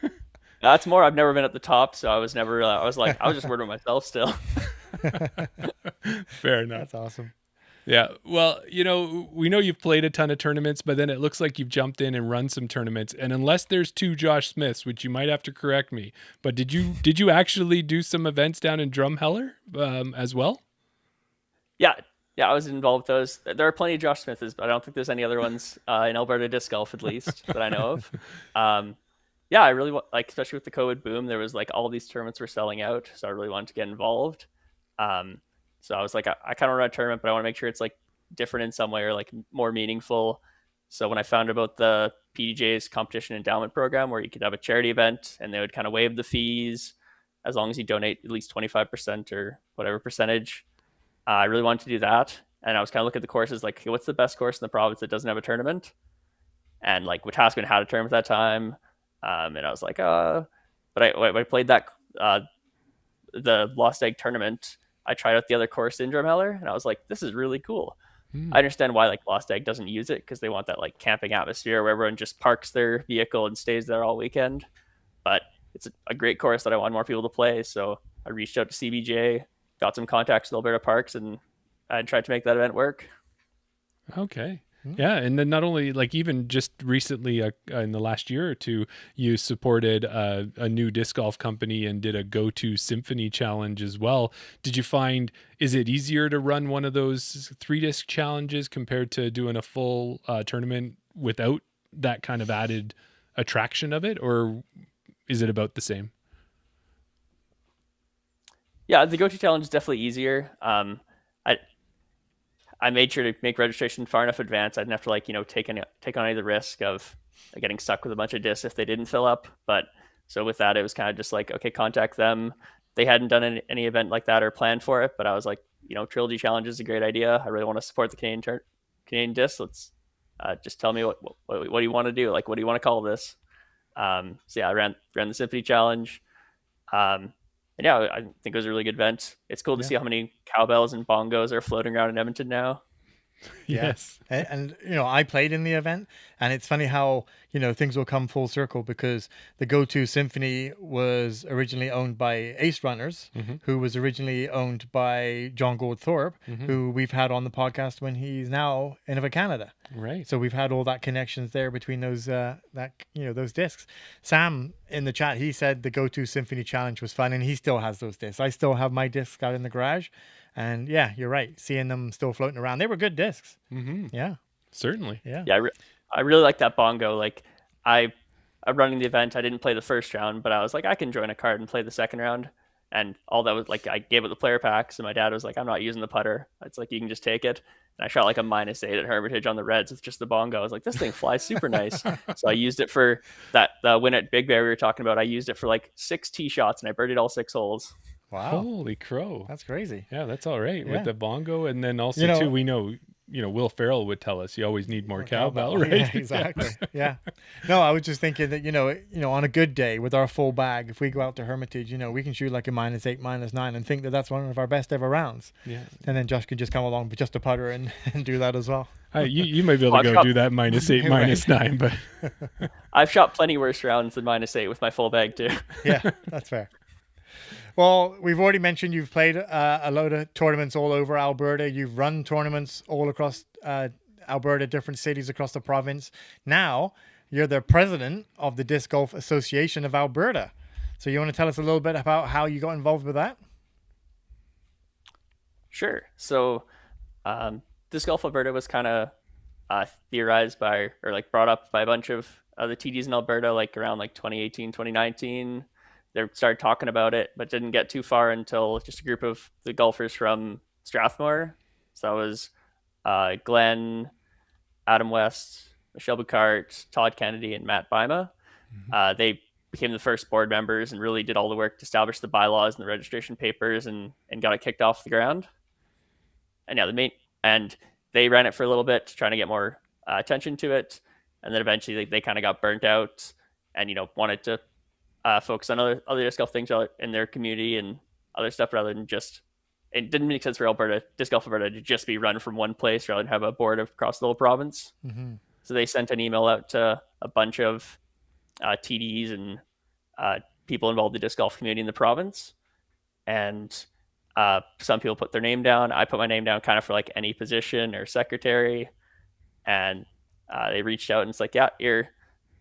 D: That's more. I've never been at the top, so I was never. I was just worried about myself still.
B: Fair enough.
C: That's awesome.
B: Yeah. Well, we know you've played a ton of tournaments, but then it looks like you've jumped in and run some tournaments. And unless there's two Josh Smiths, which you might have to correct me, but did you actually do some events down in Drumheller as well?
D: Yeah, I was involved with those. There are plenty of Josh Smiths, but I don't think there's any other ones in Alberta disc golf, at least, that I know of. Yeah, I really like, especially with the COVID boom, there was like all these tournaments were selling out, so I really wanted to get involved. So I was like, I kind of run a tournament, but I want to make sure it's like different in some way or like more meaningful. So when I found about the PDJ's competition endowment program, where you could have a charity event and they would kind of waive the fees as long as you donate at least 25% or whatever percentage, I really wanted to do that. And I was kind of looking at the courses, like, what's the best course in the province that doesn't have a tournament? And like Wetaskiwin had a tournament at that time. And I was like, but I played that, the Lost Egg tournament. I tried out the other course in Drumheller, and I was like, this is really cool. I understand why like Lost Egg doesn't use it, because they want that like camping atmosphere where everyone just parks their vehicle and stays there all weekend. But it's a great course that I want more people to play. So I reached out to CBJ, got some contacts with Alberta Parks, and I tried to make that event work.
B: Okay. Yeah, and then not only like even just recently in the last year or two, you supported a new disc golf company and did a Go-To Symphony challenge as well. Did you find, is it easier to run one of those 3-disc challenges compared to doing a full tournament without that kind of added attraction of it, or is it about the same?
D: Yeah, the Go-To challenge is definitely easier. I made sure to make registration far enough advance. I didn't have to like, take on any of the risk of getting stuck with a bunch of discs if they didn't fill up. But so with that, it was kind of just like, okay, contact them. They hadn't done any event like that or planned for it, but I was like, Trilogy Challenge is a great idea. I really want to support the Canadian disc. Let's just tell me what do you want to do? Like, what do you want to call this? So yeah, I ran the Symphony Challenge. And yeah, I think it was a really good event. It's cool to see how many cowbells and bongos are floating around in Edmonton now.
B: Yes.
C: And I played in the event, and it's funny how, things will come full circle, because the Go-To Symphony was originally owned by Ace Runners, who was originally owned by John Goldthorpe, who we've had on the podcast when he's now in Canada.
B: Right.
C: So we've had all that connections there between those those discs. Sam in the chat, he said the Go-To Symphony Challenge was fun, and he still has those discs. I still have my discs out in the garage. And yeah, you're right. Seeing them still floating around, they were good discs. Yeah,
B: certainly.
C: Yeah,
D: I really like that bongo. Like I'm running the event. I didn't play the first round, but I was like, I can join a card and play the second round. And all that was like, I gave it the player packs, and my dad was like, I'm not using the putter. It's like, you can just take it. And I shot like a -8 at Hermitage on the Reds with just the bongo. I was like, this thing flies super nice. So I used it for the win at Big Bear we were talking about. I used it for like 6 tee shots, and I birdied all 6 holes.
C: Wow.
B: Holy crow.
C: That's crazy.
B: Yeah, that's all right with the bongo. And then also too, we know, Will Ferrell would tell us you always need more cowbell, right?
C: Yeah, exactly. Yeah. No, I was just thinking that, on a good day with our full bag, if we go out to Hermitage, we can shoot like a -8, -9 and think that that's one of our best ever rounds. Yeah. And then Josh can just come along with just a putter and do that as well.
B: You might be able to go do that -8, -9, but
D: I've shot plenty worse rounds than -8 with my full bag too.
C: Yeah, that's fair. Well, we've already mentioned you've played a load of tournaments all over Alberta. You've run tournaments all across Alberta, different cities across the province. Now, you're the president of the Disc Golf Association of Alberta. So you want to tell us a little bit about how you got involved with that?
D: Sure. So Disc Golf Alberta was kind of theorized by, or like brought up by a bunch of the TDs in Alberta, like around like 2018, 2019. They started talking about it, but didn't get too far until just a group of the golfers from Strathmore. So that was Glenn, Adam West, Michelle Bucart, Todd Kennedy, and Matt Bima. They became the first board members and really did all the work to establish the bylaws and the registration papers and got it kicked off the ground. And yeah, they ran it for a little bit, trying to get more attention to it, and then eventually they kind of got burnt out, and wanted to focus on other disc golf things in their community and other stuff rather than just. It didn't make sense for Disc Golf Alberta to just be run from one place rather than have a board across the whole province.
C: Mm-hmm.
D: So they sent an email out to a bunch of TDs and people involved in the disc golf community in the province, and some people put their name down. I put my name down kind of for like any position or secretary, and they reached out and it's like, yeah, you're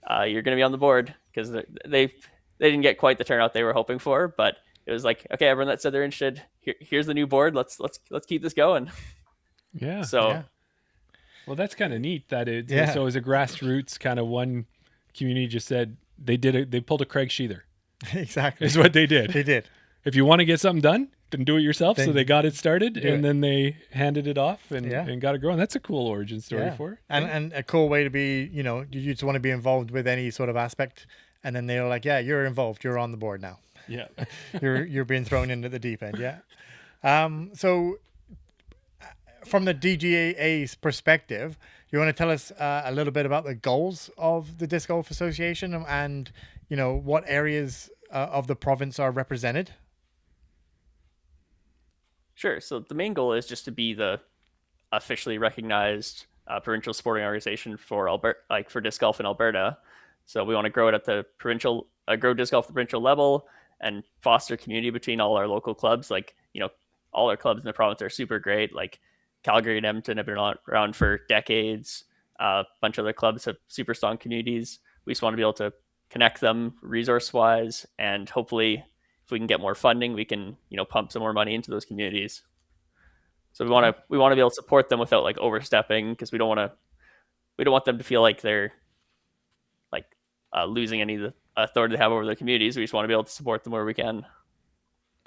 D: going to be on the board, because they didn't get quite the turnout they were hoping for, but it was like, okay, everyone that said they're interested, here's the new board. Let's keep this going.
B: Yeah.
D: So,
C: Yeah.
B: Well, that's kind of neat that it.
C: Yeah.
B: So as a grassroots kind of one community just said they pulled a Craig Sheether.
C: Exactly.
B: Is what they did.
C: They did.
B: If you want to get something done, then do it yourself. So
C: Then
B: they got it started,
C: do
B: and
C: it.
B: then they handed it off and
C: Yeah.
B: got it growing. That's a cool origin story
C: Yeah.
B: for it.
C: And a cool way to be, you just want to be involved with any sort of aspect. And then they're like, yeah, you're involved. You're on the board now.
B: Yeah.
C: You're being thrown into the deep end. Yeah. So from the DGAA's perspective, you want to tell us a little bit about the goals of the Disc Golf Association and, what areas of the province are represented?
D: sure. So the main goal is just to be the officially recognized provincial sporting organization for Alberta, like for disc golf in Alberta. So we want to grow it at the grow disc golf at the provincial level and foster community between all our local clubs. Like, all our clubs in the province are super great. Like Calgary and Edmonton have been around for decades. A bunch of other clubs have super strong communities. We just want to be able to connect them resource wise, and hopefully if we can get more funding, we can, pump some more money into those communities. So we want to be able to support them without like overstepping, because we don't want them to feel like they're like losing any of the authority they have over their communities. We just want to be able to support them where we can.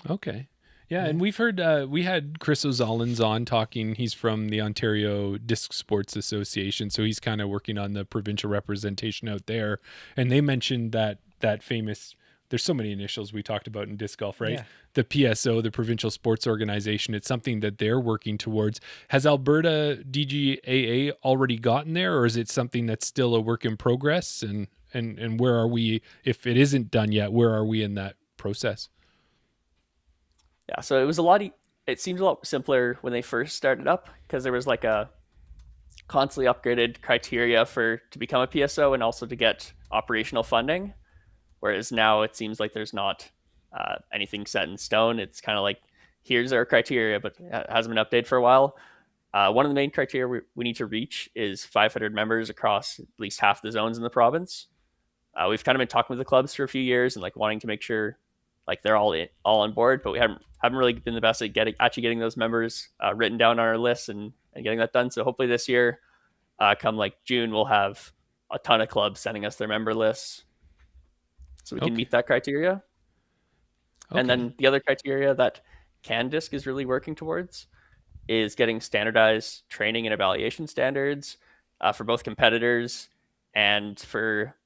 B: Okay. Yeah, and we've heard we had Chris O'Zolins on talking. He's from the Ontario Disc Sports Association, so he's kind of working on the provincial representation out there. And they mentioned that famous. There's so many initials we talked about in disc golf, right?
C: Yeah.
B: The PSO, the Provincial Sports Organization. It's something that they're working towards. Has Alberta DGAA already gotten there, or is it something that's still a work in progress? And where are we, if it isn't done yet, where are we in that process?
D: Yeah, so it seemed a lot simpler when they first started up, because there was like a constantly upgraded criteria to become a PSO and also to get operational funding. Whereas now it seems like there's not anything set in stone. It's kind of like, here's our criteria, but it hasn't been updated for a while. One of the main criteria we need to reach is 500 members across at least half the zones in the province. We've kind of been talking with the clubs for a few years and like wanting to make sure like they're all on board, but we haven't really been the best at getting those members written down on our list and getting that done. So hopefully this year, come like June, we'll have a ton of clubs sending us their member lists, so we can meet that criteria. Okay. And then the other criteria that CanDisc is really working towards is getting standardized training and evaluation standards for both competitors and for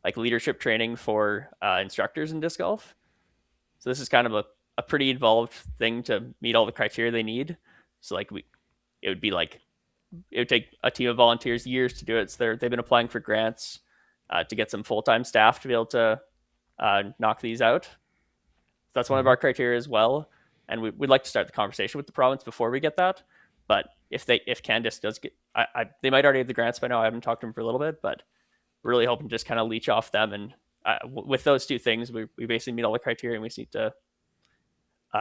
D: like leadership training for instructors in disc golf. So this is kind of a pretty involved thing to meet all the criteria they need. So like it would take a team of volunteers years to do it. So they've been applying for grants to get some full-time staff to be able to knock these out. So that's one of our criteria as well. And we'd like to start the conversation with the province before we get that. But if CanDisc does get, they might already have the grants by now. I haven't talked to them for a little bit, but we're really hoping to just kind of leech off them. And with those two things, we basically meet all the criteria, and we just need to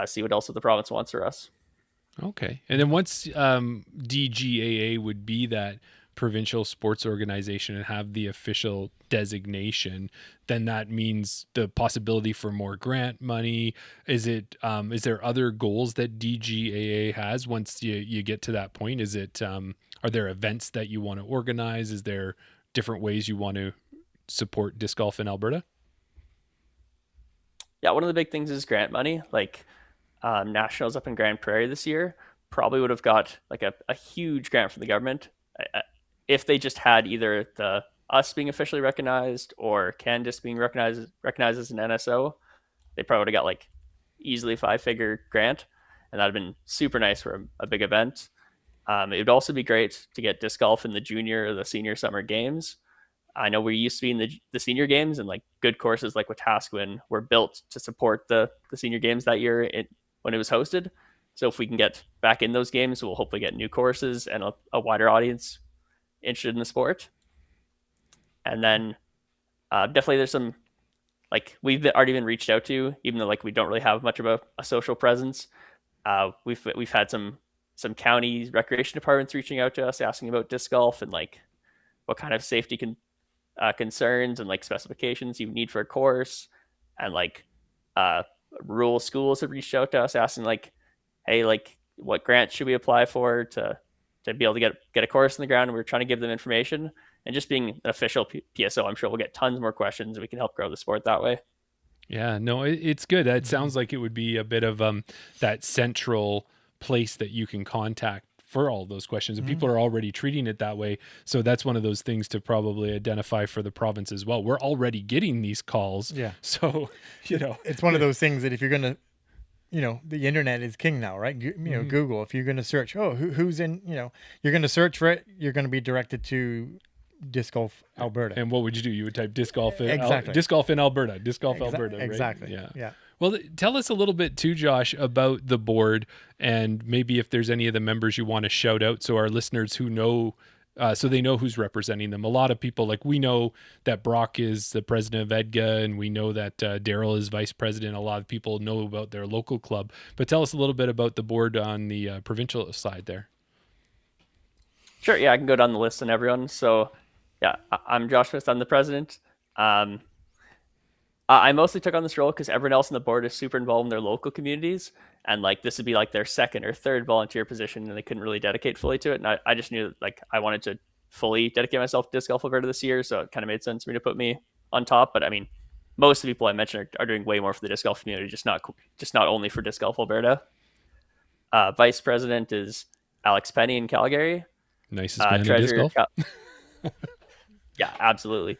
D: see what else the province wants for us.
B: Okay. And then once DGAA would be that provincial sports organization and have the official designation, then that means the possibility for more grant money. Is there other goals that DGAA has once you get to that point? Is it are there events that you want to organize? Is there different ways you want to support disc golf in Alberta?
D: Yeah, one of the big things is grant money. Like Nationals up in Grand Prairie this year probably would have got like a huge grant from the government if they just had either the us being officially recognized or Candice being recognized as an NSO, they probably would have got like easily 5-figure grant, and that'd have been super nice for a big event. It would also be great to get disc golf in the junior or the senior summer games. I know we used to be in the senior games, and like good courses like Wetaskiwin were built to support the senior games that year when it was hosted. So if we can get back in those games, we'll hopefully get new courses and a wider audience interested in the sport. And then definitely there's some, like, we've already been reached out to, even though like we don't really have much of a social presence. We've had some county recreation departments reaching out to us asking about disc golf and like what kind of safety concerns and like specifications you need for a course, and like rural schools have reached out to us asking like, hey, like what grants should we apply for to be able to get a course in the ground. And we're trying to give them information, and just being an official PSO, I'm sure we'll get tons more questions and we can help grow the sport that way.
B: Yeah, no, it's good. It sounds like it would be a bit of that central place that you can contact for all those questions, and people are already treating it that way. So that's one of those things to probably identify for the province as well. We're already getting these calls.
C: Yeah.
B: So,
C: it's one of those things that if you're going to, the internet is king now, right? Google, if you're going to search, who's in, you're going to search for it, you're going to be directed to Disc Golf Alberta.
B: And what would you do? You would type disc golf in
C: Exactly.
B: disc golf in Alberta, disc golf Alberta, right?
C: Exactly.
B: Yeah. Well, tell us a little bit too, Josh, about the board, and maybe if there's any of the members you want to shout out, so our listeners who know, so they know who's representing them. A lot of people, like, we know that Brock is the president of EDGA, and we know that Daryl is vice president. A lot of people know about their local club, but tell us a little bit about the board on the provincial side there.
D: Sure. Yeah, I can go down the list on everyone. So yeah, I'm Josh Smith. I'm the president. I mostly took on this role because everyone else on the board is super involved in their local communities, and like this would be like their second or third volunteer position, and they couldn't really dedicate fully to it. And I just knew that like I wanted to fully dedicate myself to Disc Golf Alberta this year, so it kind of made sense for me to put me on top. But I mean, most of the people I mentioned are doing way more for the disc golf community, just not only for Disc Golf Alberta. Vice president is Alex Penny in Calgary.
B: Nicest man in disc golf.
D: Yeah, absolutely.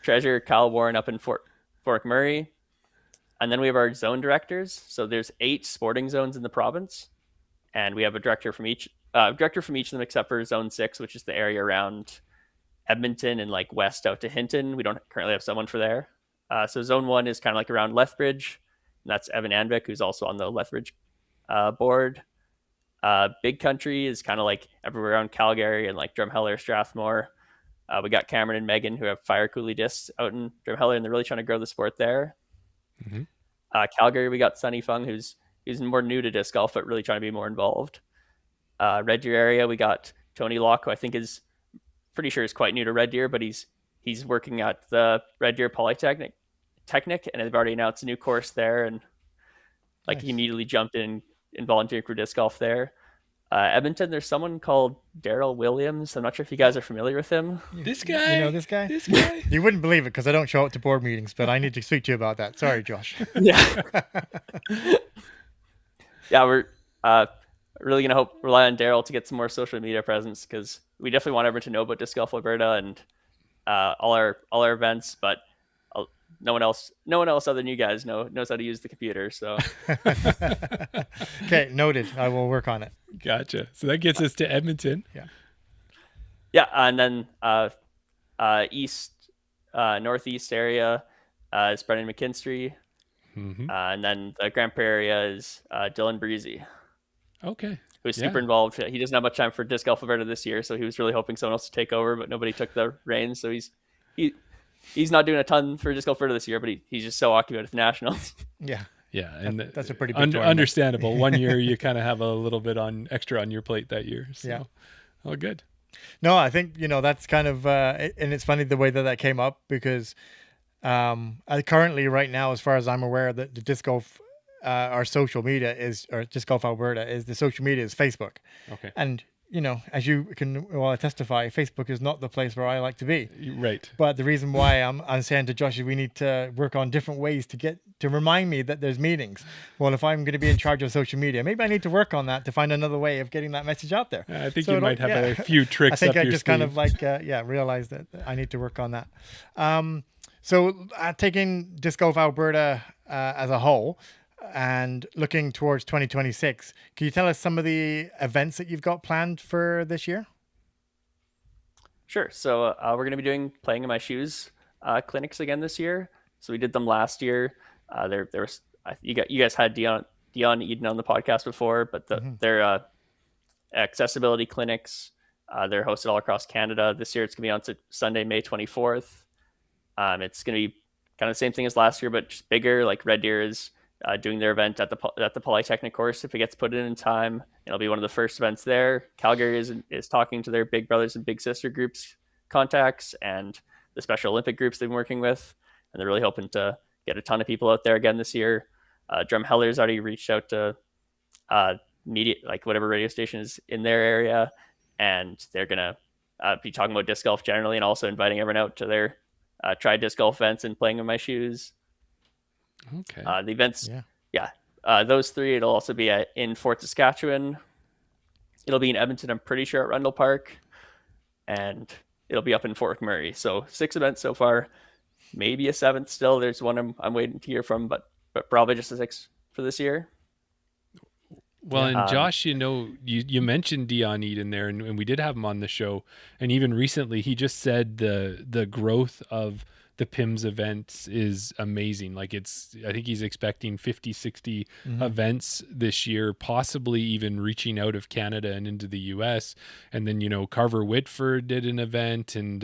D: Treasurer Kyle Warren up in Fort McMurray. And then we have our zone directors. So there's 8 sporting zones in the province, and we have a director from each of them except for Zone 6, which is the area around Edmonton and like west out to Hinton. We don't currently have someone for there. So Zone 1 is kind of like around Lethbridge, and that's Evan Anvik, who's also on the Lethbridge board. Big Country is kind of like everywhere around Calgary and like Drumheller, Strathmore. We got Cameron and Megan, who have fire coolie discs out in Drumheller, and they're really trying to grow the sport there.
B: Mm-hmm.
D: Calgary, we got Sunny Fung, who's more new to disc golf, but really trying to be more involved. Red Deer area, we got Tony Locke, who I think is pretty sure is quite new to Red Deer, but he's working at the Red Deer Polytechnic, and they've already announced a new course there, and like He immediately jumped in and volunteered for disc golf there. Edmonton, there's someone called Daryl Williams. I'm not sure if you guys are familiar with him.
B: This guy?
C: You know this guy?
B: This guy?
C: You wouldn't believe it because I don't show up to board meetings, but I need to speak to you about that. Sorry, Josh.
D: Yeah. Yeah, we're really going to rely on Daryl to get some more social media presence, because we definitely want everyone to know about Disc Golf Alberta and all our events, but no one else other than you guys knows how to use the computer. So
C: okay, noted. I will work on it.
B: Gotcha. So that gets us to Edmonton.
D: Yeah, and then northeast area is Brendan McKinstry, and then the Grand Prairie area is Dylan Breezy.
B: Okay.
D: Who's super involved. He doesn't have much time for Disc Golf Alberta this year, so he was really hoping someone else to take over, but nobody took the reins. So he's not doing a ton for Disc Golf Alberta this year, but he's just so occupied with nationals.
C: Yeah.
B: Yeah, and
C: that's a pretty big
B: understandable. 1 year you kind of have a little bit extra on your plate that year. So.
C: Yeah.
B: Oh, good.
C: No, I think that's kind of and it's funny the way that came up, because currently right now, as far as I'm aware, the disc golf our social media or Disc Golf Alberta the social media is Facebook.
B: Okay.
C: And as you can testify, Facebook is not the place where I like to be.
B: Right.
C: But the reason why I'm saying to Josh is we need to work on different ways to remind me that there's meetings. Well, if I'm going to be in charge of social media, maybe I need to work on that to find another way of getting that message out there.
B: I think you might have a few tricks.
C: I think
B: up
C: I
B: your
C: just
B: sleeve.
C: kind of realized that I need to work on that. So taking Disc Golf Alberta as a whole and looking towards 2026, can you tell us some of the events that you've got planned for this year?
D: Sure. So we're going to be doing Playing in My Shoes clinics again this year. So we did them last year. There was you guys had Dion Eden on the podcast before, but they're accessibility clinics. They're hosted all across Canada. This year it's going to be on Sunday, May 24th. It's going to be kind of the same thing as last year, but just bigger. Like Red Deer is doing their event at the Polytechnic course if it gets put in time. It'll be one of the first events there. Calgary is talking to their Big Brothers and Big Sister groups contacts and the Special Olympic groups they've been working with, and they're really hoping to get a ton of people out there again this year. Drumheller's already reached out to media, like whatever radio station is in their area, and they're gonna be talking about disc golf generally, and also inviting everyone out to their try disc golf events and Playing in My Shoes.
B: Okay.
D: The events, those three. It'll also be in Fort Saskatchewan. It'll be in Edmonton, I'm pretty sure, at Rundle Park, and it'll be up in Fort McMurray. So 6 events so far, maybe a 7th still. There's one I'm waiting to hear from, but probably just a 6 for this year.
B: Well, and Josh, you mentioned Dion Eden there, and we did have him on the show. And even recently, he just said the growth of the PIMS events is amazing. Like I think he's expecting 50, 60 events this year, possibly even reaching out of Canada and into the US. And then, Carver Whitford did an event, and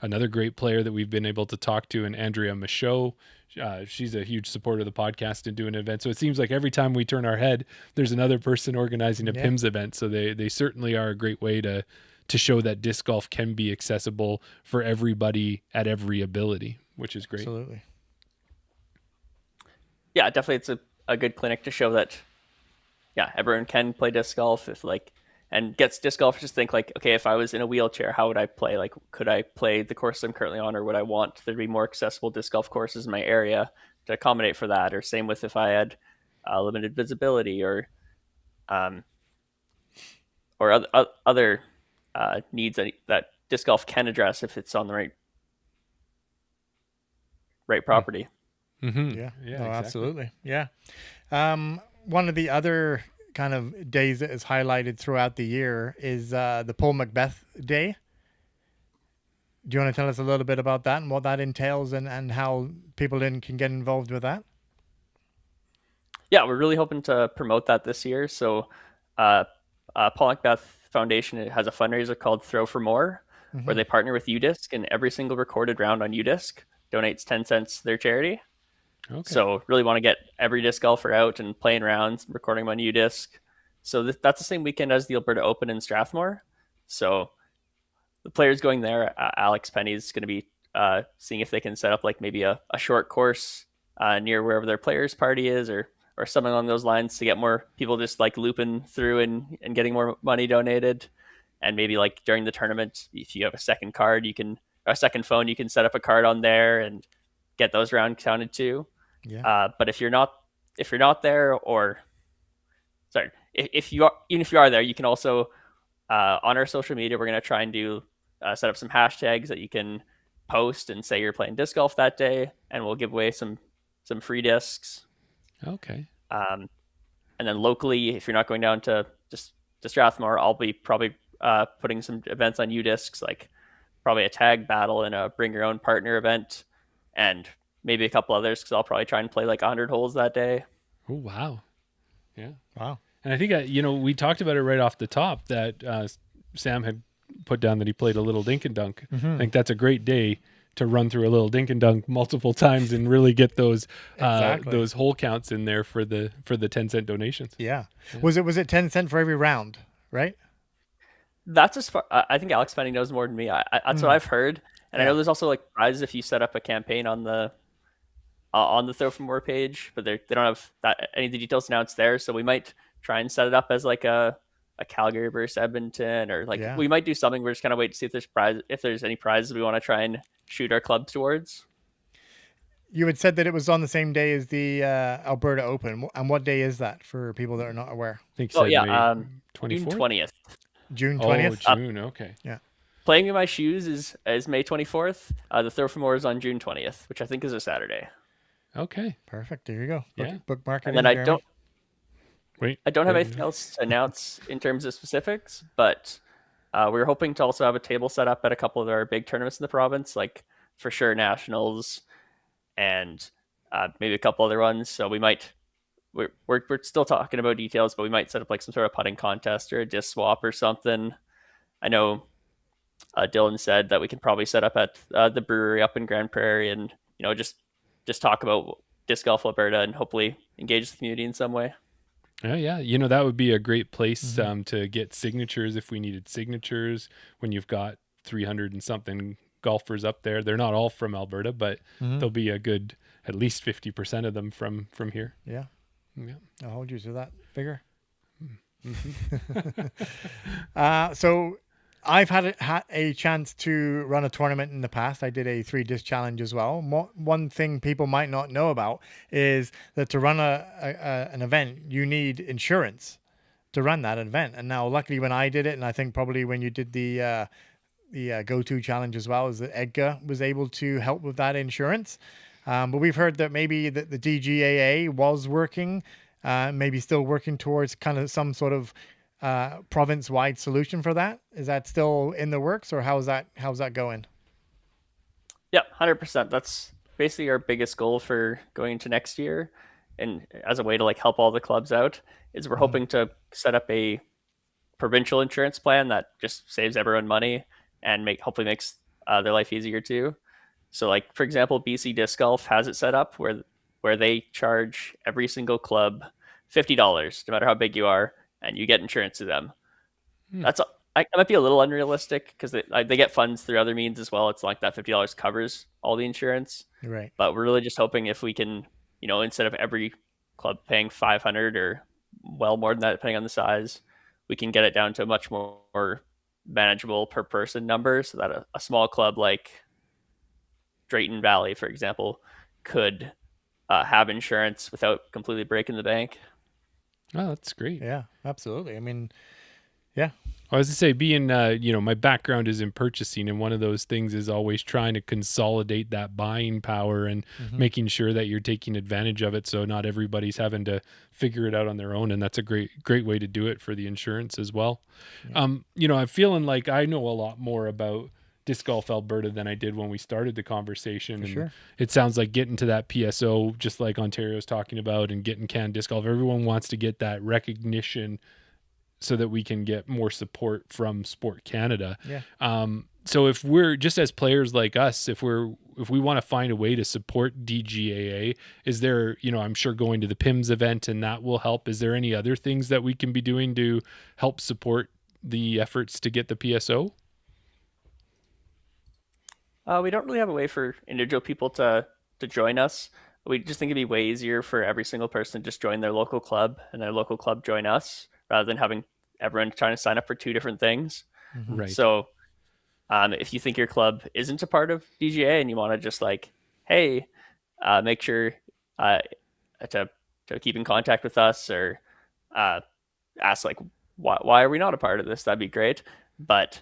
B: another great player that we've been able to talk to, and Andrea Michaud. She's a huge supporter of the podcast and doing an event. So it seems like every time we turn our head, there's another person organizing a PIMS event. So they certainly are a great way to show that disc golf can be accessible for everybody at every ability, which is great.
C: Absolutely.
D: Yeah, definitely. It's a good clinic to show that, everyone can play disc golf and gets disc golf. Just think like, okay, if I was in a wheelchair, how would I play? Like, could I play the course I'm currently on, or would I want there to be more accessible disc golf courses in my area to accommodate for that? Or same with if I had limited visibility or other needs that disc golf can address if it's on the right property.
B: Mm-hmm.
C: Yeah,
B: exactly.
C: Absolutely. Yeah. One of the other kind of days that is highlighted throughout the year is the Paul Macbeth Day. Do you want to tell us a little bit about that and what that entails and how people can get involved with that?
D: Yeah, we're really hoping to promote that this year. So Paul Macbeth Foundation has a fundraiser called Throw for More, where they partner with UDisc, and every single recorded round on UDisc donates 10 cents to their charity. Okay. So really want to get every disc golfer out and playing rounds, recording them on UDisc. So that's the same weekend as the Alberta Open in Strathmore. So the players going there, Alex Penny is going to be seeing if they can set up like maybe a short course near wherever their players' party is, or something along those lines, to get more people just like looping through and getting more money donated. And maybe like during the tournament, if you have a second phone, you can set up a card on there and get those rounds counted too. Yeah. But if you're not there, or sorry, if you are there, you can also on our social media, we're going to try and do set up some hashtags that you can post and say you're playing disc golf that day, and we'll give away some free discs.
B: Okay.
D: And then locally, if you're not going down to Strathmore, I'll be probably putting some events on UDiscs, like probably a tag battle and a bring your own partner event, and maybe a couple others, because I'll probably try and play like 100 holes that day.
B: Oh, wow. Yeah.
C: Wow.
B: And I think, we talked about it right off the top that Sam had put down that he played a little dink and dunk. I think that's a great day to run through a little dink and dunk multiple times and really get those those hole counts in there for the 10-cent donations.
C: Yeah. Was it 10 cents for every round, right?
D: That's as far. I think Alex Penny knows more than me. That's what I've heard, and I know there's also like prizes if you set up a campaign on the Throw for More page, but they don't have any of the details announced there. So we might try and set it up as like a a Calgary versus Edmonton, or like
C: Yeah.
D: we might do something. We're just kind of wait to see if there's any prizes we want to try and shoot our club towards.
C: You had said that it was on the same day as the Alberta Open. And what day is that for people that are not aware?
B: I think
D: Oh
B: said
D: yeah,
B: May
D: June
B: 24th.
D: 20th.
C: June
B: Oh,
C: 20th?
B: June. Okay.
C: Yeah.
D: Playing in my shoes is May 24th. The throw for more is on June 20th, which I think is a Saturday.
B: Okay.
C: Perfect. There you go.
B: Yeah.
C: Bookmark it
D: And
C: in,
D: then I
C: Jeremy.
D: don't have anything else to announce in terms of specifics, but we're hoping to also have a table set up at a couple of our big tournaments in the province, like for sure Nationals and maybe a couple other ones. So we're still talking about details, but we might set up like some sort of putting contest or a disc swap or something. I know Dylan said that we can probably set up at the brewery up in Grand Prairie, and just talk about disc golf Alberta and hopefully engage the community in some way.
B: Oh, yeah. That would be a great place to get signatures if we needed signatures when you've got 300 and something golfers up there. They're not all from Alberta, but there'll be a good, at least 50% of them from here.
C: Yeah.
B: Yeah.
C: I'll hold you to that figure. So I've had a chance to run a tournament in the past. I did a 3-disc challenge as well. One thing people might not know about is that to run an event, you need insurance to run that event. And now, luckily, when I did it, and I think probably when you did the go-to challenge as well, is that Edgar was able to help with that insurance. But we've heard that maybe the DGAA was working, maybe still working towards kind of some sort of province-wide solution for that. Is that still in the works, or how's that going?
D: Yeah, 100%. That's basically our biggest goal for going into next year, and as a way to like help all the clubs out, is we're hoping to set up a provincial insurance plan that just saves everyone money and hopefully makes their life easier too. So like, for example, BC Disc Golf has it set up where they charge every single club $50, no matter how big you are, and you get insurance to them. That might be a little unrealistic because they get funds through other means as well. It's like that $50 covers all the insurance.
C: Right.
D: But we're really just hoping if we can, instead of every club paying $500 or well more than that, depending on the size, we can get it down to a much more manageable per person number, so that a small club like Drayton Valley, for example, could have insurance without completely breaking the bank.
B: Oh, that's great.
C: Yeah, absolutely. I mean, yeah.
B: I was to say, being, my background is in purchasing, and one of those things is always trying to consolidate that buying power and making sure that you're taking advantage of it, so not everybody's having to figure it out on their own. And that's a great way to do it for the insurance as well. Yeah. I'm feeling like I know a lot more about Disc Golf Alberta than I did when we started the conversation. And
C: sure.
B: It sounds like getting to that PSO, just like Ontario's talking about, and getting Can Disc Golf, everyone wants to get that recognition so that we can get more support from Sport Canada.
C: Yeah.
B: So if we're just as players like us, if we want to find a way to support DGAA, is there, I'm sure going to the PIMS event and that will help. Is there any other things that we can be doing to help support the efforts to get the PSO?
D: We don't really have a way for individual people to join us. We just think it'd be way easier for every single person to just join their local club and their local club join us, rather than having everyone trying to sign up for 2 different things.
B: Right.
D: So if you think your club isn't a part of DGA and you want to just like, hey, make sure to keep in contact with us, or ask like, why are we not a part of this? That'd be great. But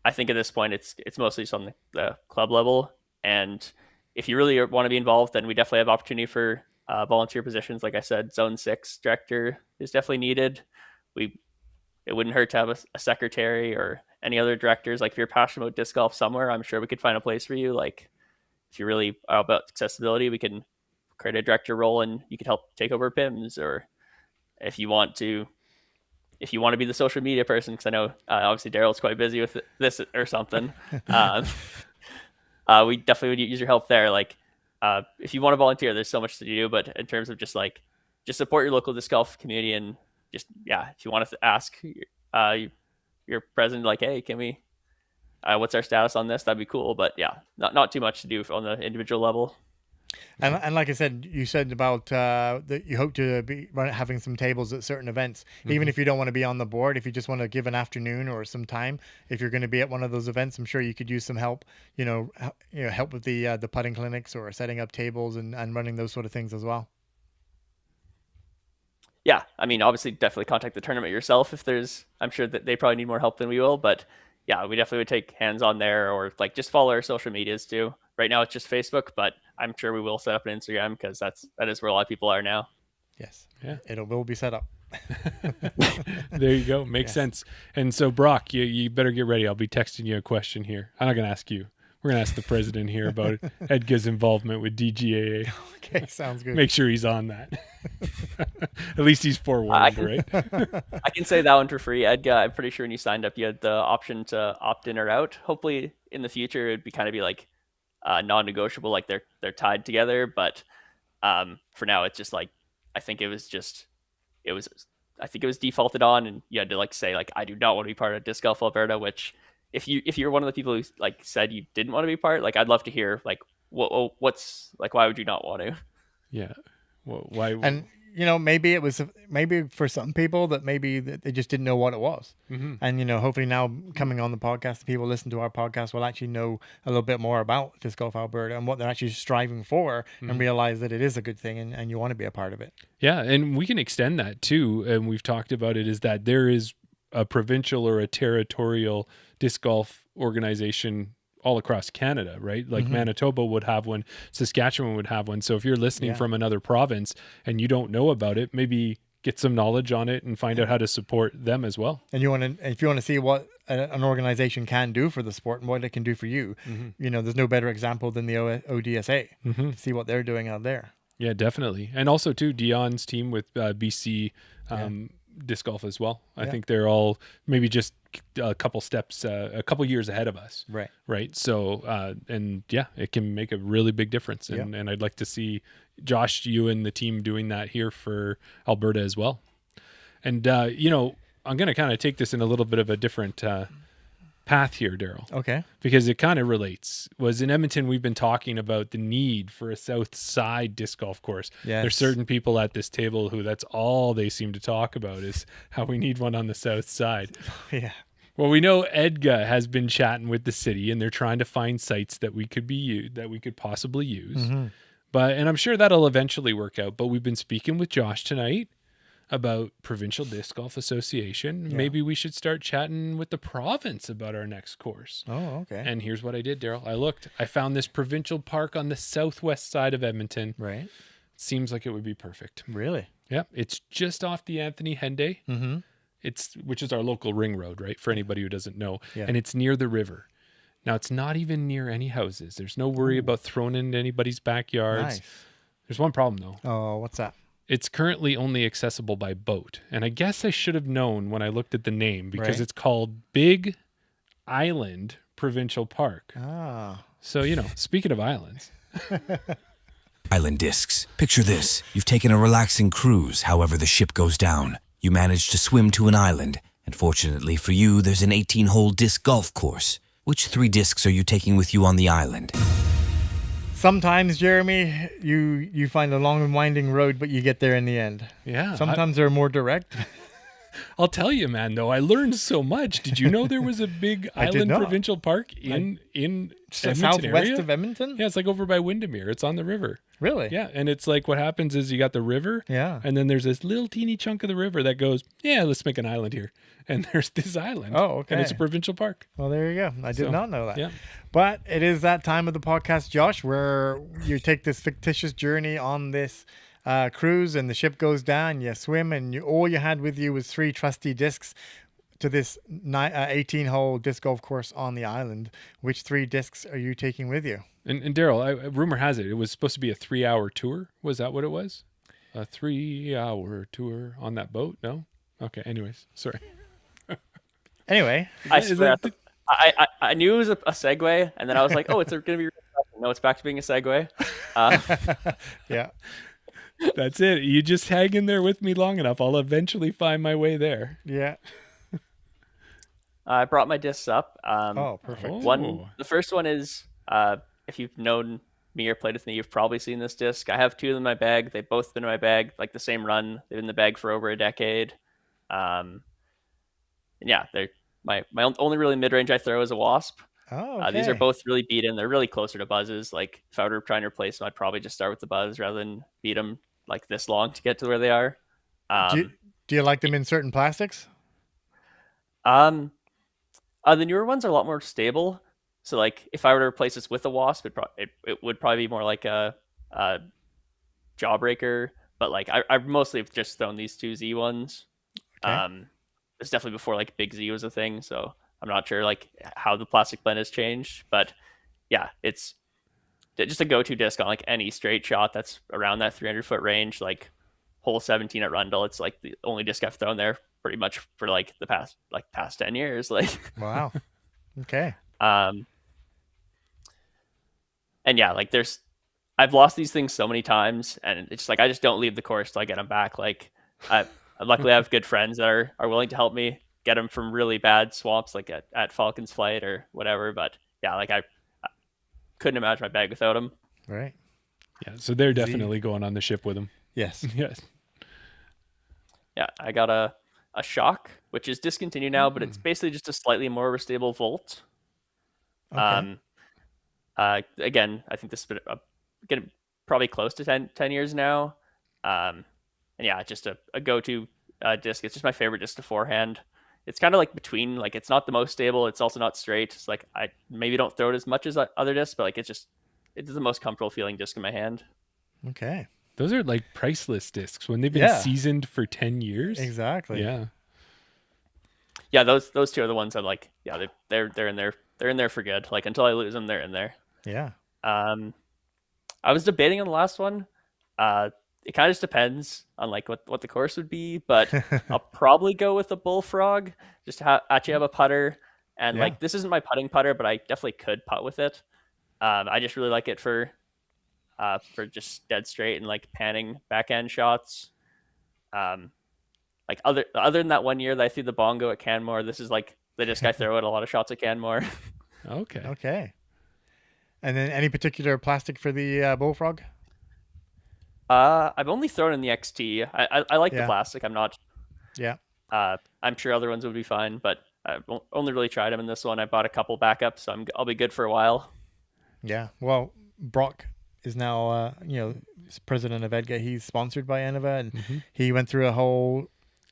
D: I think at this point it's mostly just on the club level. And if you really want to be involved, then we definitely have opportunity for volunteer positions. Like I said, Zone 6 director is definitely needed. It wouldn't hurt to have a secretary or any other directors. Like if you're passionate about disc golf somewhere, I'm sure we could find a place for you. Like if you really are about accessibility, we can create a director role and you could help take over PIMS. Or if you want to be the social media person, because I know obviously Daryl's quite busy with this or something, we definitely would use your help there. Like if you want to volunteer, there's so much to do. But in terms of just support your local disc golf community, and just, if you want to ask your president, like, hey, can we, what's our status on this? That'd be cool. But not too much to do on the individual level.
C: And like I said, you said about that you hope to be having some tables at certain events, even if you don't want to be on the board. If you just want to give an afternoon or some time, if you're going to be at one of those events, I'm sure you could use some help. Help with the putting clinics or setting up tables and running those sort of things as well.
D: Yeah, I mean, obviously, definitely contact the tournament yourself if there's. I'm sure that they probably need more help than we will, but yeah, we definitely would take hands on there, or like just follow our social medias too. Right now, it's just Facebook, but I'm sure we will set up an Instagram because that is where a lot of people are now.
C: Yes,
B: Yeah,
C: it will be set up.
B: There you go. Makes sense. And so, Brock, you better get ready. I'll be texting you a question here. I'm not going to ask you. We're going to ask the president here about Edgar's involvement with DGAA.
C: Okay, sounds good.
B: Make sure he's on that. At least he's forewarned, right?
D: I can say that one for free. Edgar, I'm pretty sure when you signed up, you had the option to opt in or out. Hopefully, in the future, it'd be kind of be like non-negotiable, like they're tied together. But for now, it's just like I think it was defaulted on, and you had to like say like I do not want to be part of Disc Golf Alberta, which if you're one of the people who like said you didn't want to be part, like I'd love to hear like what's like why would you not want to?
B: Yeah. Well, why?
C: And maybe for some people that maybe they just didn't know what it was. And hopefully now coming on the podcast, people listen to our podcast will actually know a little bit more about Disc Golf Alberta and what they're actually striving for, and realize that it is a good thing and you want to be a part of it.
B: Yeah, and we can extend that too, and we've talked about it, is that there is a provincial or a territorial disc golf organization all across Canada, right? Like Manitoba would have one, Saskatchewan would have one. So if you're listening from another province and you don't know about it, maybe get some knowledge on it and find out how to support them as well.
C: And if you want to see what an organization can do for the sport and what it can do for you, there's no better example than the ODSA to see what they're doing out there.
B: Yeah, definitely. And also too, Dion's team with BC disc golf as well. I think they're all maybe just a couple steps, a couple years ahead of us. Right. So, and yeah, it can make a really big difference. And I'd like to see Josh, you and the team doing that here for Alberta as well. And, I'm going to kind of take this in a little bit of a different path here, Daryl.
C: Okay.
B: Because it kind of relates. Was in Edmonton, we've been talking about the need for a South Side disc golf course.
C: Yes.
B: There's certain people at this table who that's all they seem to talk about is how we need one on the South Side.
C: Yeah.
B: Well, we know Edga has been chatting with the city, and they're trying to find sites that we could possibly use. And I'm sure that'll eventually work out. But we've been speaking with Josh tonight about Provincial Disc Golf Association. Maybe we should start chatting with the province about our next course.
C: Oh, okay.
B: And here's what I did, Daryl. I found this provincial park on the southwest side of Edmonton.
C: Right.
B: Seems like it would be perfect.
C: Really?
B: Yeah. It's just off the Anthony Henday. Which is our local ring road, right? For anybody who doesn't know.
C: Yeah.
B: And it's near the river. Now, it's not even near any houses. There's no worry about throwing into anybody's backyards.
C: Nice.
B: There's one problem, though.
C: Oh, what's that?
B: It's currently only accessible by boat. And I guess I should have known when I looked at the name because it's called Big Island Provincial Park.
C: Ah.
B: So, speaking of islands.
A: Island discs. Picture this. You've taken a relaxing cruise, however the ship goes down. You manage to swim to an island, and fortunately for you, there's an 18-hole disc golf course. Which 3 discs are you taking with you on the island?
C: Sometimes, Jeremy, you find a long and winding road, but you get there in the end.
B: Yeah.
C: Sometimes they're more direct.
B: I'll tell you, man, though, I learned so much. Did you know there was a big island provincial park in Edmonton
C: southwest
B: area?
C: of Edmonton?
B: Yeah, it's like over by Windermere. It's on the river.
C: Really?
B: Yeah, and it's like what happens is you got the river, and then there's this little teeny chunk of the river that goes, let's make an island here. And there's this island.
C: Oh, okay.
B: And it's a provincial park.
C: Well, there you go. I did not know that.
B: Yeah.
C: But it is that time of the podcast, Josh, where you take this fictitious journey on this cruise and the ship goes down, you swim, and all you had with you was 3 trusty discs to this 18-hole disc golf course on the island. Which 3 discs are you taking with you?
B: And Daryl, rumor has it was supposed to be a 3-hour tour. Was that what it was? A 3-hour tour on that boat? No? Okay, anyways, sorry.
C: Anyway.
D: I knew it was a segue, and then I was like, oh, it's going to be... No, it's back to being a segue.
C: Yeah.
B: That's it. You just hang in there with me long enough. I'll eventually find my way there.
C: Yeah.
D: I brought my discs up.
C: Oh, perfect.
D: The first one is, if you've known me or played with me, you've probably seen this disc. I have 2 of them in my bag. They've both been in my bag, like the same run. They've been in the bag for over a decade. And yeah, they're my only really mid range I throw is a Wasp.
C: Oh, okay.
D: These are both really beaten. They're really closer to buzzes. Like if I were trying to replace them, I'd probably just start with the buzz rather than beat them like this long to get to where they are.
C: Do you like them in certain plastics?
D: The newer ones are a lot more stable. So like if I were to replace this with a Wasp, it would probably be more like a Jawbreaker. But like I mostly have just thrown these 2 Z ones.
C: Okay.
D: It's definitely before like Big Z was a thing. So I'm not sure like how the plastic blend has changed, but yeah, it's just a go-to disc on like any straight shot that's around that 300-foot range, like hole 17 at Rundle. It's like the only disc I've thrown there pretty much for like the past 10 years. Like,
C: Wow. Okay.
D: and yeah, like I've lost these things so many times, and it's like I just don't leave the course till I get them back. Like, luckily I have good friends that are willing to help me get them from really bad swamps, like at Falcon's Flight or whatever. But yeah, like I couldn't imagine my bag without them.
C: Right.
B: Yeah, so they're definitely going on the ship with him.
C: Yes.
B: Yes.
D: Yeah, I got a Shock, which is discontinued now, but it's basically just a slightly more stable Volt.
C: Okay.
D: Again, I think this has been getting probably close to 10 years now. And yeah, just a go-to disc. It's just my favorite disc to forehand. It's kind of like between, like it's not the most stable. It's also not straight. It's like I maybe don't throw it as much as other discs, but like it's the most comfortable feeling disc in my hand.
C: Okay.
B: Those are like priceless discs when they've been
C: Yeah.
B: seasoned for 10 years.
C: Exactly.
B: Yeah.
D: Yeah, those 2 are the ones I'm like, yeah, they're in there. They're in there for good. Like until I lose them, they're in there.
C: Yeah.
D: I was debating on the last one. It kind of just depends on like what the course would be, but I'll probably go with a Bullfrog just to actually have a putter. And
C: Yeah.
D: like this isn't my putting putter, but I definitely could putt with it. I just really like it for just dead straight and like panning backhand shots. Like other than that one year that I threw the bongo at Canmore, this is like the disc I throw at a lot of shots at Canmore.
B: Okay.
C: Okay. And then any particular plastic for the Bullfrog?
D: I've only thrown in the XT. I like the
C: Yeah.
D: plastic. I'm not.
C: Yeah.
D: I'm sure other ones would be fine, but I've only really tried them in this one. I bought a couple backups, so I'll be good for a while.
C: Yeah. Well, Brock is now, president of Edgar. He's sponsored by Innova, and he went through a whole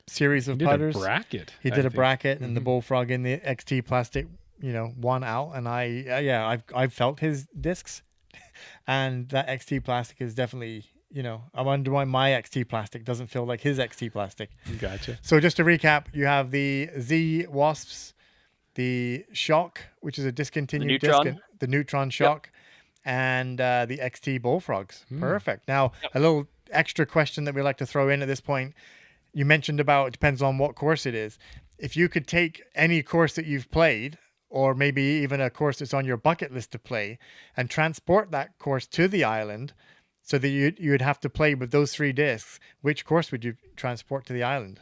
C: series of
B: He did
C: putters.
B: a bracket.
C: He
B: I
C: did a
B: think.
C: bracket, and the Bullfrog in the XT plastic, won out. And I've felt his discs, and that XT plastic is definitely, I wonder why my XT plastic doesn't feel like his XT plastic.
B: Gotcha.
C: So just to recap, you have the Z Wasps, the Shock, which is a discontinued
D: The Neutron.
C: disc, the Neutron Shock, and the XT Bullfrogs. Perfect. Now, a little extra question that we like to throw in at this point. You mentioned about it depends on what course it is. If you could take any course that you've played, or maybe even a course that's on your bucket list to play, and transport that course to the island so that you would have to play with those 3 discs, which course would you transport to the island?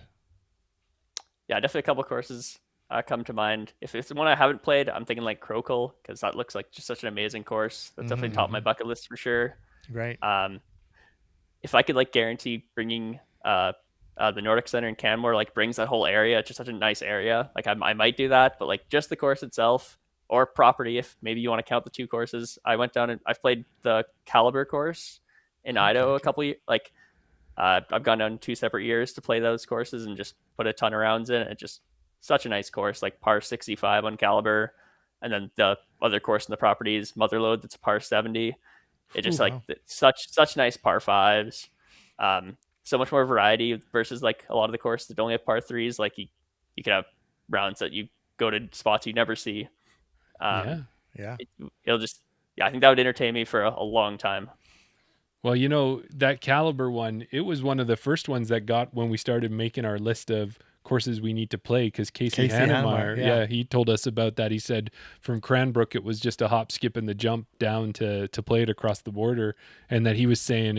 D: Yeah, definitely a couple courses come to mind. If it's one I haven't played, I'm thinking like Crokle, because that looks like just such an amazing course. That's definitely top of my bucket list for sure.
C: Right.
D: If I could like guarantee bringing the Nordic Center in Canmore like brings that whole area, it's just such a nice area. Like I might do that, but like just the course itself or property, if maybe you want to count the 2 courses. I went down and I've played the Caliber course in Idaho a couple years. Like I've gone down 2 separate years to play those courses and just put a ton of rounds in. It's just such a nice course, like par 65 on Caliber, and then the other course in the property is Motherlode, that's a par 70. It just
C: Wow.
D: such nice par 5s. So much more variety versus like a lot of the courses that only have par 3s. Like you could have rounds that you go to spots you never see.
B: Yeah.
C: Yeah.
D: It'll just, I think that would entertain me for a long time.
B: Well, that Caliber one, it was one of the first ones that got when we started making our list of courses we need to play, because Casey Hannemeyer,
C: yeah.
B: he told us about that. He said from Cranbrook, it was just a hop, skip, and the jump down to play it across the border. And that he was saying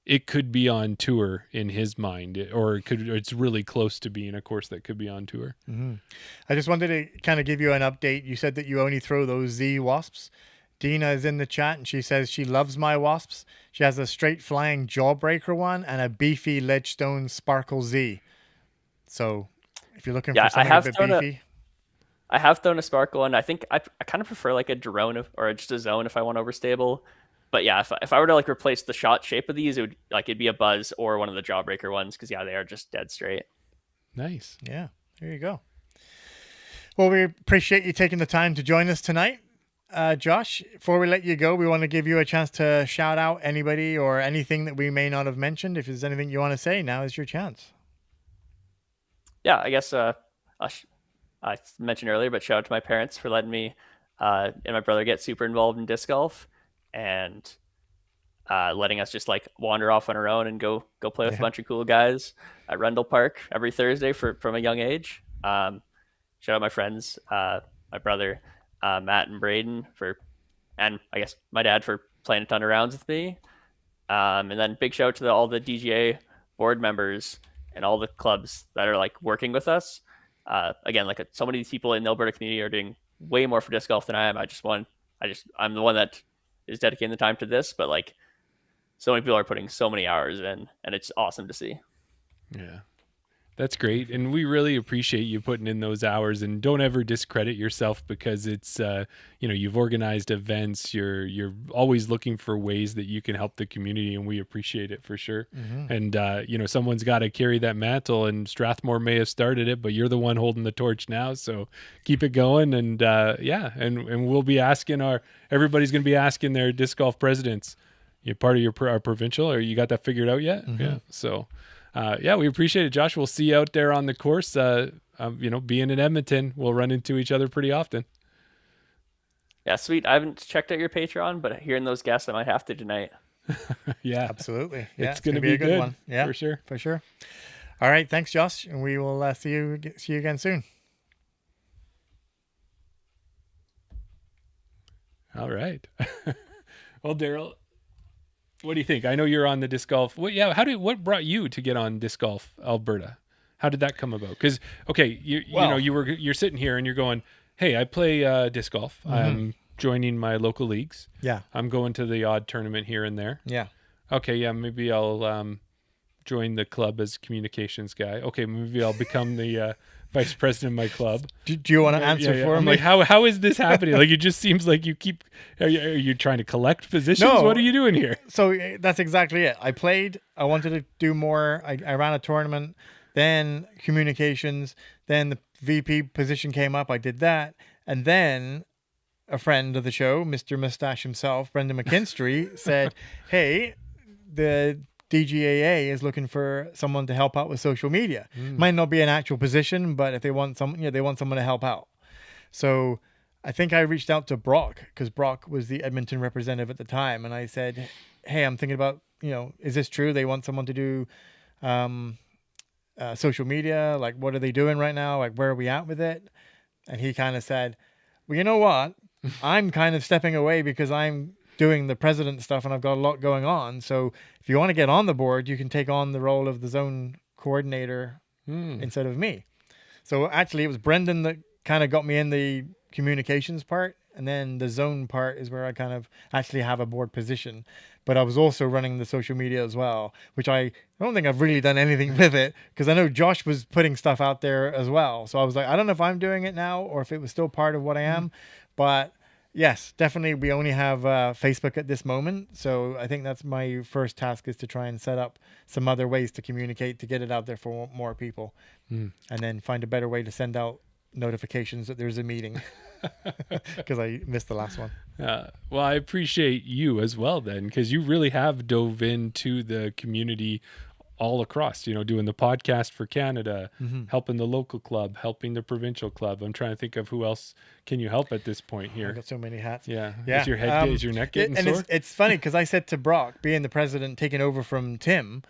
B: it could be on tour in his mind, or it's really close to being a course that could be on tour.
C: I just wanted to kind of give you an update. You said that you only throw those Z Wasps. Dina is in the chat, and she says she loves my wasps. She has a straight flying jawbreaker one and a beefy Ledgestone Sparkle Z. So if you're looking for something a bit beefy.
D: I have thrown a Sparkle one. I think I kind of prefer like a drone or just a zone if I want overstable. But yeah, if I were to like replace the shot shape of these, it'd be a Buzz or one of the jawbreaker ones, because yeah, they are just dead straight.
B: Nice.
C: Yeah, there you go. Well, we appreciate you taking the time to join us tonight. Josh, before we let you go, we want to give you a chance to shout out anybody or anything that we may not have mentioned. If there's anything you want to say, now is your chance.
D: Yeah, I guess I mentioned earlier, but shout out to my parents for letting me and my brother get super involved in disc golf, and letting us just like wander off on our own and go play with a bunch of cool guys at Rendell Park every Thursday from a young age. Shout out my friends, my brother, Matt and Braden, and I guess my dad for playing a ton of rounds with me. And then big shout out to all the DGA board members and all the clubs that are like working with us. Again, like so many of these people in the Alberta community are doing way more for disc golf than I am. I'm the one that is dedicating the time to this, but like so many people are putting so many hours in, and it's awesome to see.
B: Yeah. That's great. And we really appreciate you putting in those hours, and don't ever discredit yourself, because it's, you've organized events. You're always looking for ways that you can help the community, and we appreciate it for sure. Mm-hmm. And, someone's got to carry that mantle, and Strathmore may have started it, but you're the one holding the torch now. So keep it going. And and we'll be asking everybody's going to be asking their disc golf presidents, you're part of our provincial, or you got that figured out yet? Mm-hmm. Yeah. So, we appreciate it, Josh. We'll see you out there on the course. Being in Edmonton, we'll run into each other pretty often.
D: Yeah, sweet. I haven't checked out your Patreon, but hearing those guests, I might have to tonight.
B: Yeah,
C: absolutely. Yeah,
B: it's going to be a good one.
C: Yeah, for sure. All right, thanks, Josh, and we will see you again soon.
B: All right. Well, Daryl, what do you think? I know you're on the disc golf. What brought you to get on Disc Golf Alberta? How did that come about? Because you're sitting here and you're going, hey, I play disc golf. Mm-hmm. I'm joining my local leagues. Yeah. I'm going to the odd tournament here and there. Yeah. Okay, yeah, maybe I'll join the club as communications guy. Okay, maybe I'll become the vice president of my club. Do you want to answer for me? Like, how is this happening? Like, it just seems like you keep. Are you trying to collect positions? No. What are you doing here?
C: So that's exactly it. I played. I wanted to do more. I ran a tournament, then communications, then the VP position came up. I did that, and then a friend of the show, Mr. Mustache himself, Brendan McKinstry, said, "Hey, the DGAA is looking for someone to help out with social media. Might not be an actual position, but if they want someone, they want someone to help out." So I think I reached out to Brock, because Brock was the Edmonton representative at the time, and I said, "Hey, I'm thinking about, is this true? They want someone to do social media. Like, what are they doing right now? Like, where are we at with it?" And he kind of said, "Well, you know what? I'm kind of stepping away because I'm doing the president stuff and I've got a lot going on. So if you want to get on the board, you can take on the role of the zone coordinator instead of me." So actually it was Brendan that kind of got me in the communications part, and then the zone part is where I kind of actually have a board position. But I was also running the social media as well, which I don't think I've really done anything with it, because I know Josh was putting stuff out there as well. So I was like, I don't know if I'm doing it now or if it was still part of what I am, but yes, definitely. We only have Facebook at this moment. So I think that's my first task, is to try and set up some other ways to communicate, to get it out there for more people, and then find a better way to send out notifications that there's a meeting, because I missed the last one.
B: Well, I appreciate you as well then, because you really have dove into the community all across, doing the podcast for Canada, helping the local club, helping the provincial club. I'm trying to think of who else can you help at this point here.
C: I've got so many hats.
B: Yeah. Is your neck getting
C: sore?
B: And
C: it's funny, because I said to Brock, being the president, taking over from Tim,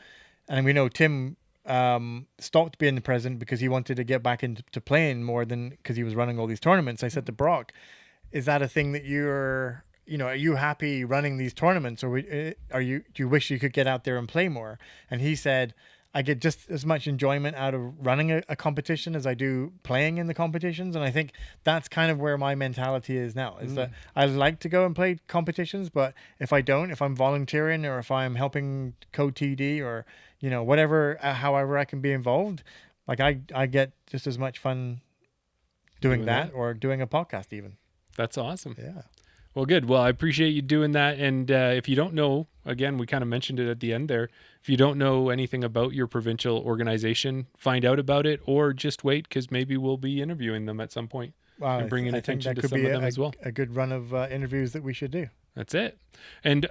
C: and we know Tim stopped being the president because he wanted to get back into playing more than because he was running all these tournaments. I said to Brock, is that a thing that are you happy running these tournaments, or do you wish you could get out there and play more? And he said, I get just as much enjoyment out of running a competition as I do playing in the competitions. And I think that's kind of where my mentality is now, is that I like to go and play competitions, but if I'm volunteering or if I'm helping code TD or, whatever, however I can be involved, like I get just as much fun doing that or doing a podcast even.
B: That's awesome.
C: Yeah.
B: Well, good. Well, I appreciate you doing that. And if you don't know, again, we kind of mentioned it at the end there. If you don't know anything about your provincial organization, find out about it or just wait, because maybe we'll be interviewing them at some point and bringing attention to some of them as well.
C: A good run of interviews that we should do.
B: That's it. And,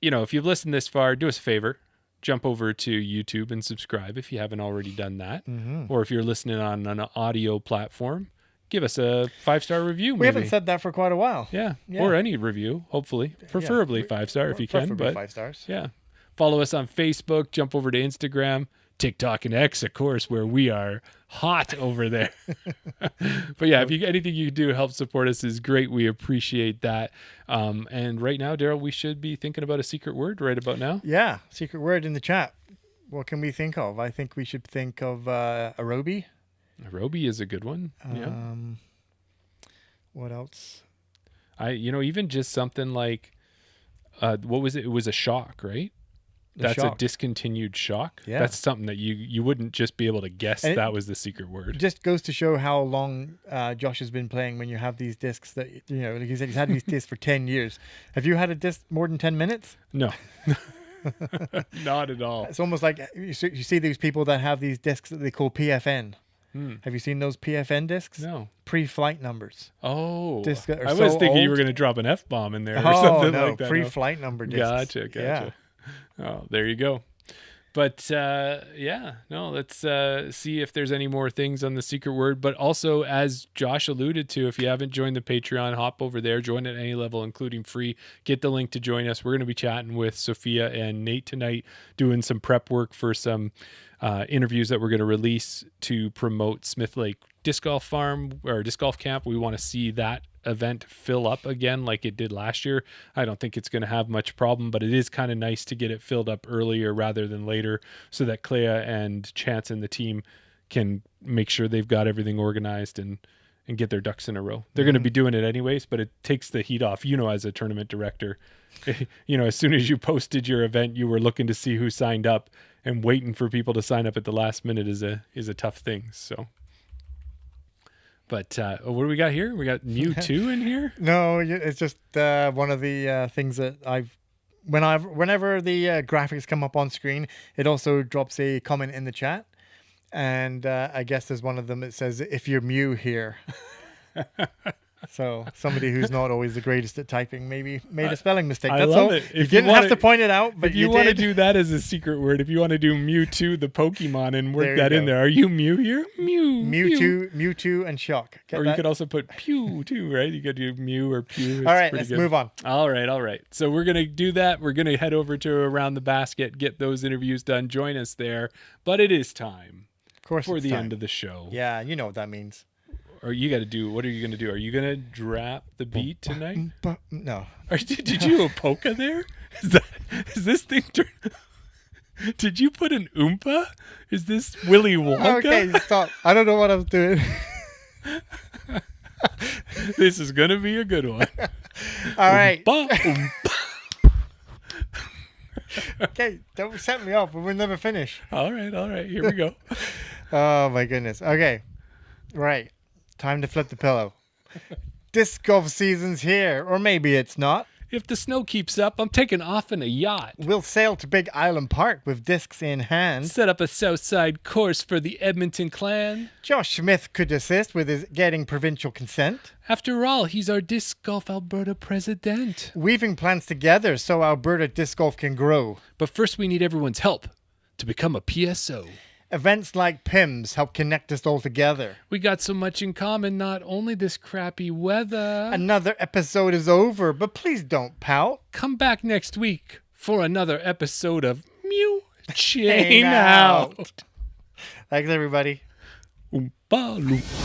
B: if you've listened this far, do us a favor. Jump over to YouTube and subscribe if you haven't already done that.
C: Mm-hmm.
B: Or if you're listening on an audio platform, give us a 5-star review.
C: We haven't said that for quite a while.
B: Yeah. Or any review, hopefully. Preferably 5-star if you can.
C: Preferably
B: But
C: 5 stars.
B: Yeah. Follow us on Facebook. Jump over to Instagram, TikTok, and X, of course, where we are hot over there. But yeah, if anything you do to help support us is great. We appreciate that. And right now, Daryl, we should be thinking about a secret word right about now.
C: Yeah. Secret word in the chat. What can we think of? I think we should think of aerobie.
B: Aerobie is a good one.
C: What else?
B: Even just something like, what was it? It was a shock, right? That's
C: shock.
B: A discontinued shock.
C: Yeah.
B: That's something that you wouldn't just be able to guess
C: And
B: that was the secret word.
C: It just goes to show how long Josh has been playing when you have these discs that, like he said, he's had these discs for 10 years. Have you had a disc more than 10 minutes?
B: No. Not at all.
C: It's almost like you see these people that have these discs that they call PFN. Have you seen those PFN discs?
B: No.
C: Pre-flight numbers.
B: Oh.
C: Discs that are
B: I was
C: so
B: thinking you
C: old.
B: were going to drop an F-bomb in there or something
C: no,
B: like that.
C: pre-flight number discs.
B: Gotcha.
C: Yeah.
B: Oh, there you go. But let's see if there's any more things on the secret word. But also, as Josh alluded to, if you haven't joined the Patreon, hop over there, join at any level, including free. Get the link to join us. We're going to be chatting with Sophia and Nate tonight, doing some prep work for some interviews that we're going to release to promote Smith Lake Disc Golf Farm or Disc Golf Camp. We want to see that event fill up again like it did last year. I don't think it's going to have much problem, but it is kind of nice to get it filled up earlier rather than later so that Clea and Chance and the team can make sure they've got everything organized and get their ducks in a row. They're going to be doing it anyways, but it takes the heat off. As a tournament director, as soon as you posted your event, you were looking to see who signed up, and waiting for people to sign up at the last minute is a tough thing. So but what do we got here? We got Mewtwo in here?
C: No, it's just one of the things that whenever the graphics come up on screen, it also drops a comment in the chat. And I guess there's one of them that says, if you're Mew here. So somebody who's not always the greatest at typing maybe made a spelling mistake.
B: I
C: That's
B: love
C: all.
B: it.
C: You didn't have to point it out, but
B: if you want to do that as a secret word, if you want to do Mewtwo, the Pokemon, and work that in there, are you Mew here?
C: Mewtwo, and Shock. Get
B: or
C: that?
B: you could also put Pew too, right? You could do Mew or Pew.
C: All right, let's move on.
B: All right. So we're going to do that. We're going to head over to Around the Basket, get those interviews done. Join us there. But it is time,
C: of course,
B: for the
C: time.
B: end of the show.
C: Yeah, you know what that means.
B: Or you got to do, what are you going to do? Are you going to drop the beat tonight?
C: No.
B: Or did you do a polka there? Is this thing did you put an oompa? Is this Willy Wonka?
C: Okay, stop. I don't know what I was doing.
B: This is going to be a good one.
C: All right.
B: Oompa, oompa.
C: Okay, don't set me off. We'll never finish.
B: All right. Here we go.
C: Oh, my goodness. Okay. Right. Time to flip the pillow. Disc golf season's here, or maybe it's not.
B: If the snow keeps up, I'm taking off in a yacht.
C: We'll sail to Big Island Park with discs in hand.
B: Set up a Southside course for the Edmonton clan.
C: Josh Smith could assist with his getting provincial consent.
B: After all, he's our Disc Golf Alberta president.
C: Weaving plans together so Alberta disc golf can grow.
B: But first we need everyone's help to become a PSO.
C: Events like PIMS help connect us all together.
B: We got so much in common, not only this crappy weather.
C: Another episode is over, but please don't pout.
B: Come back next week for another episode of Mew Chain Out.
C: Thanks, everybody.
B: Oompa loompa.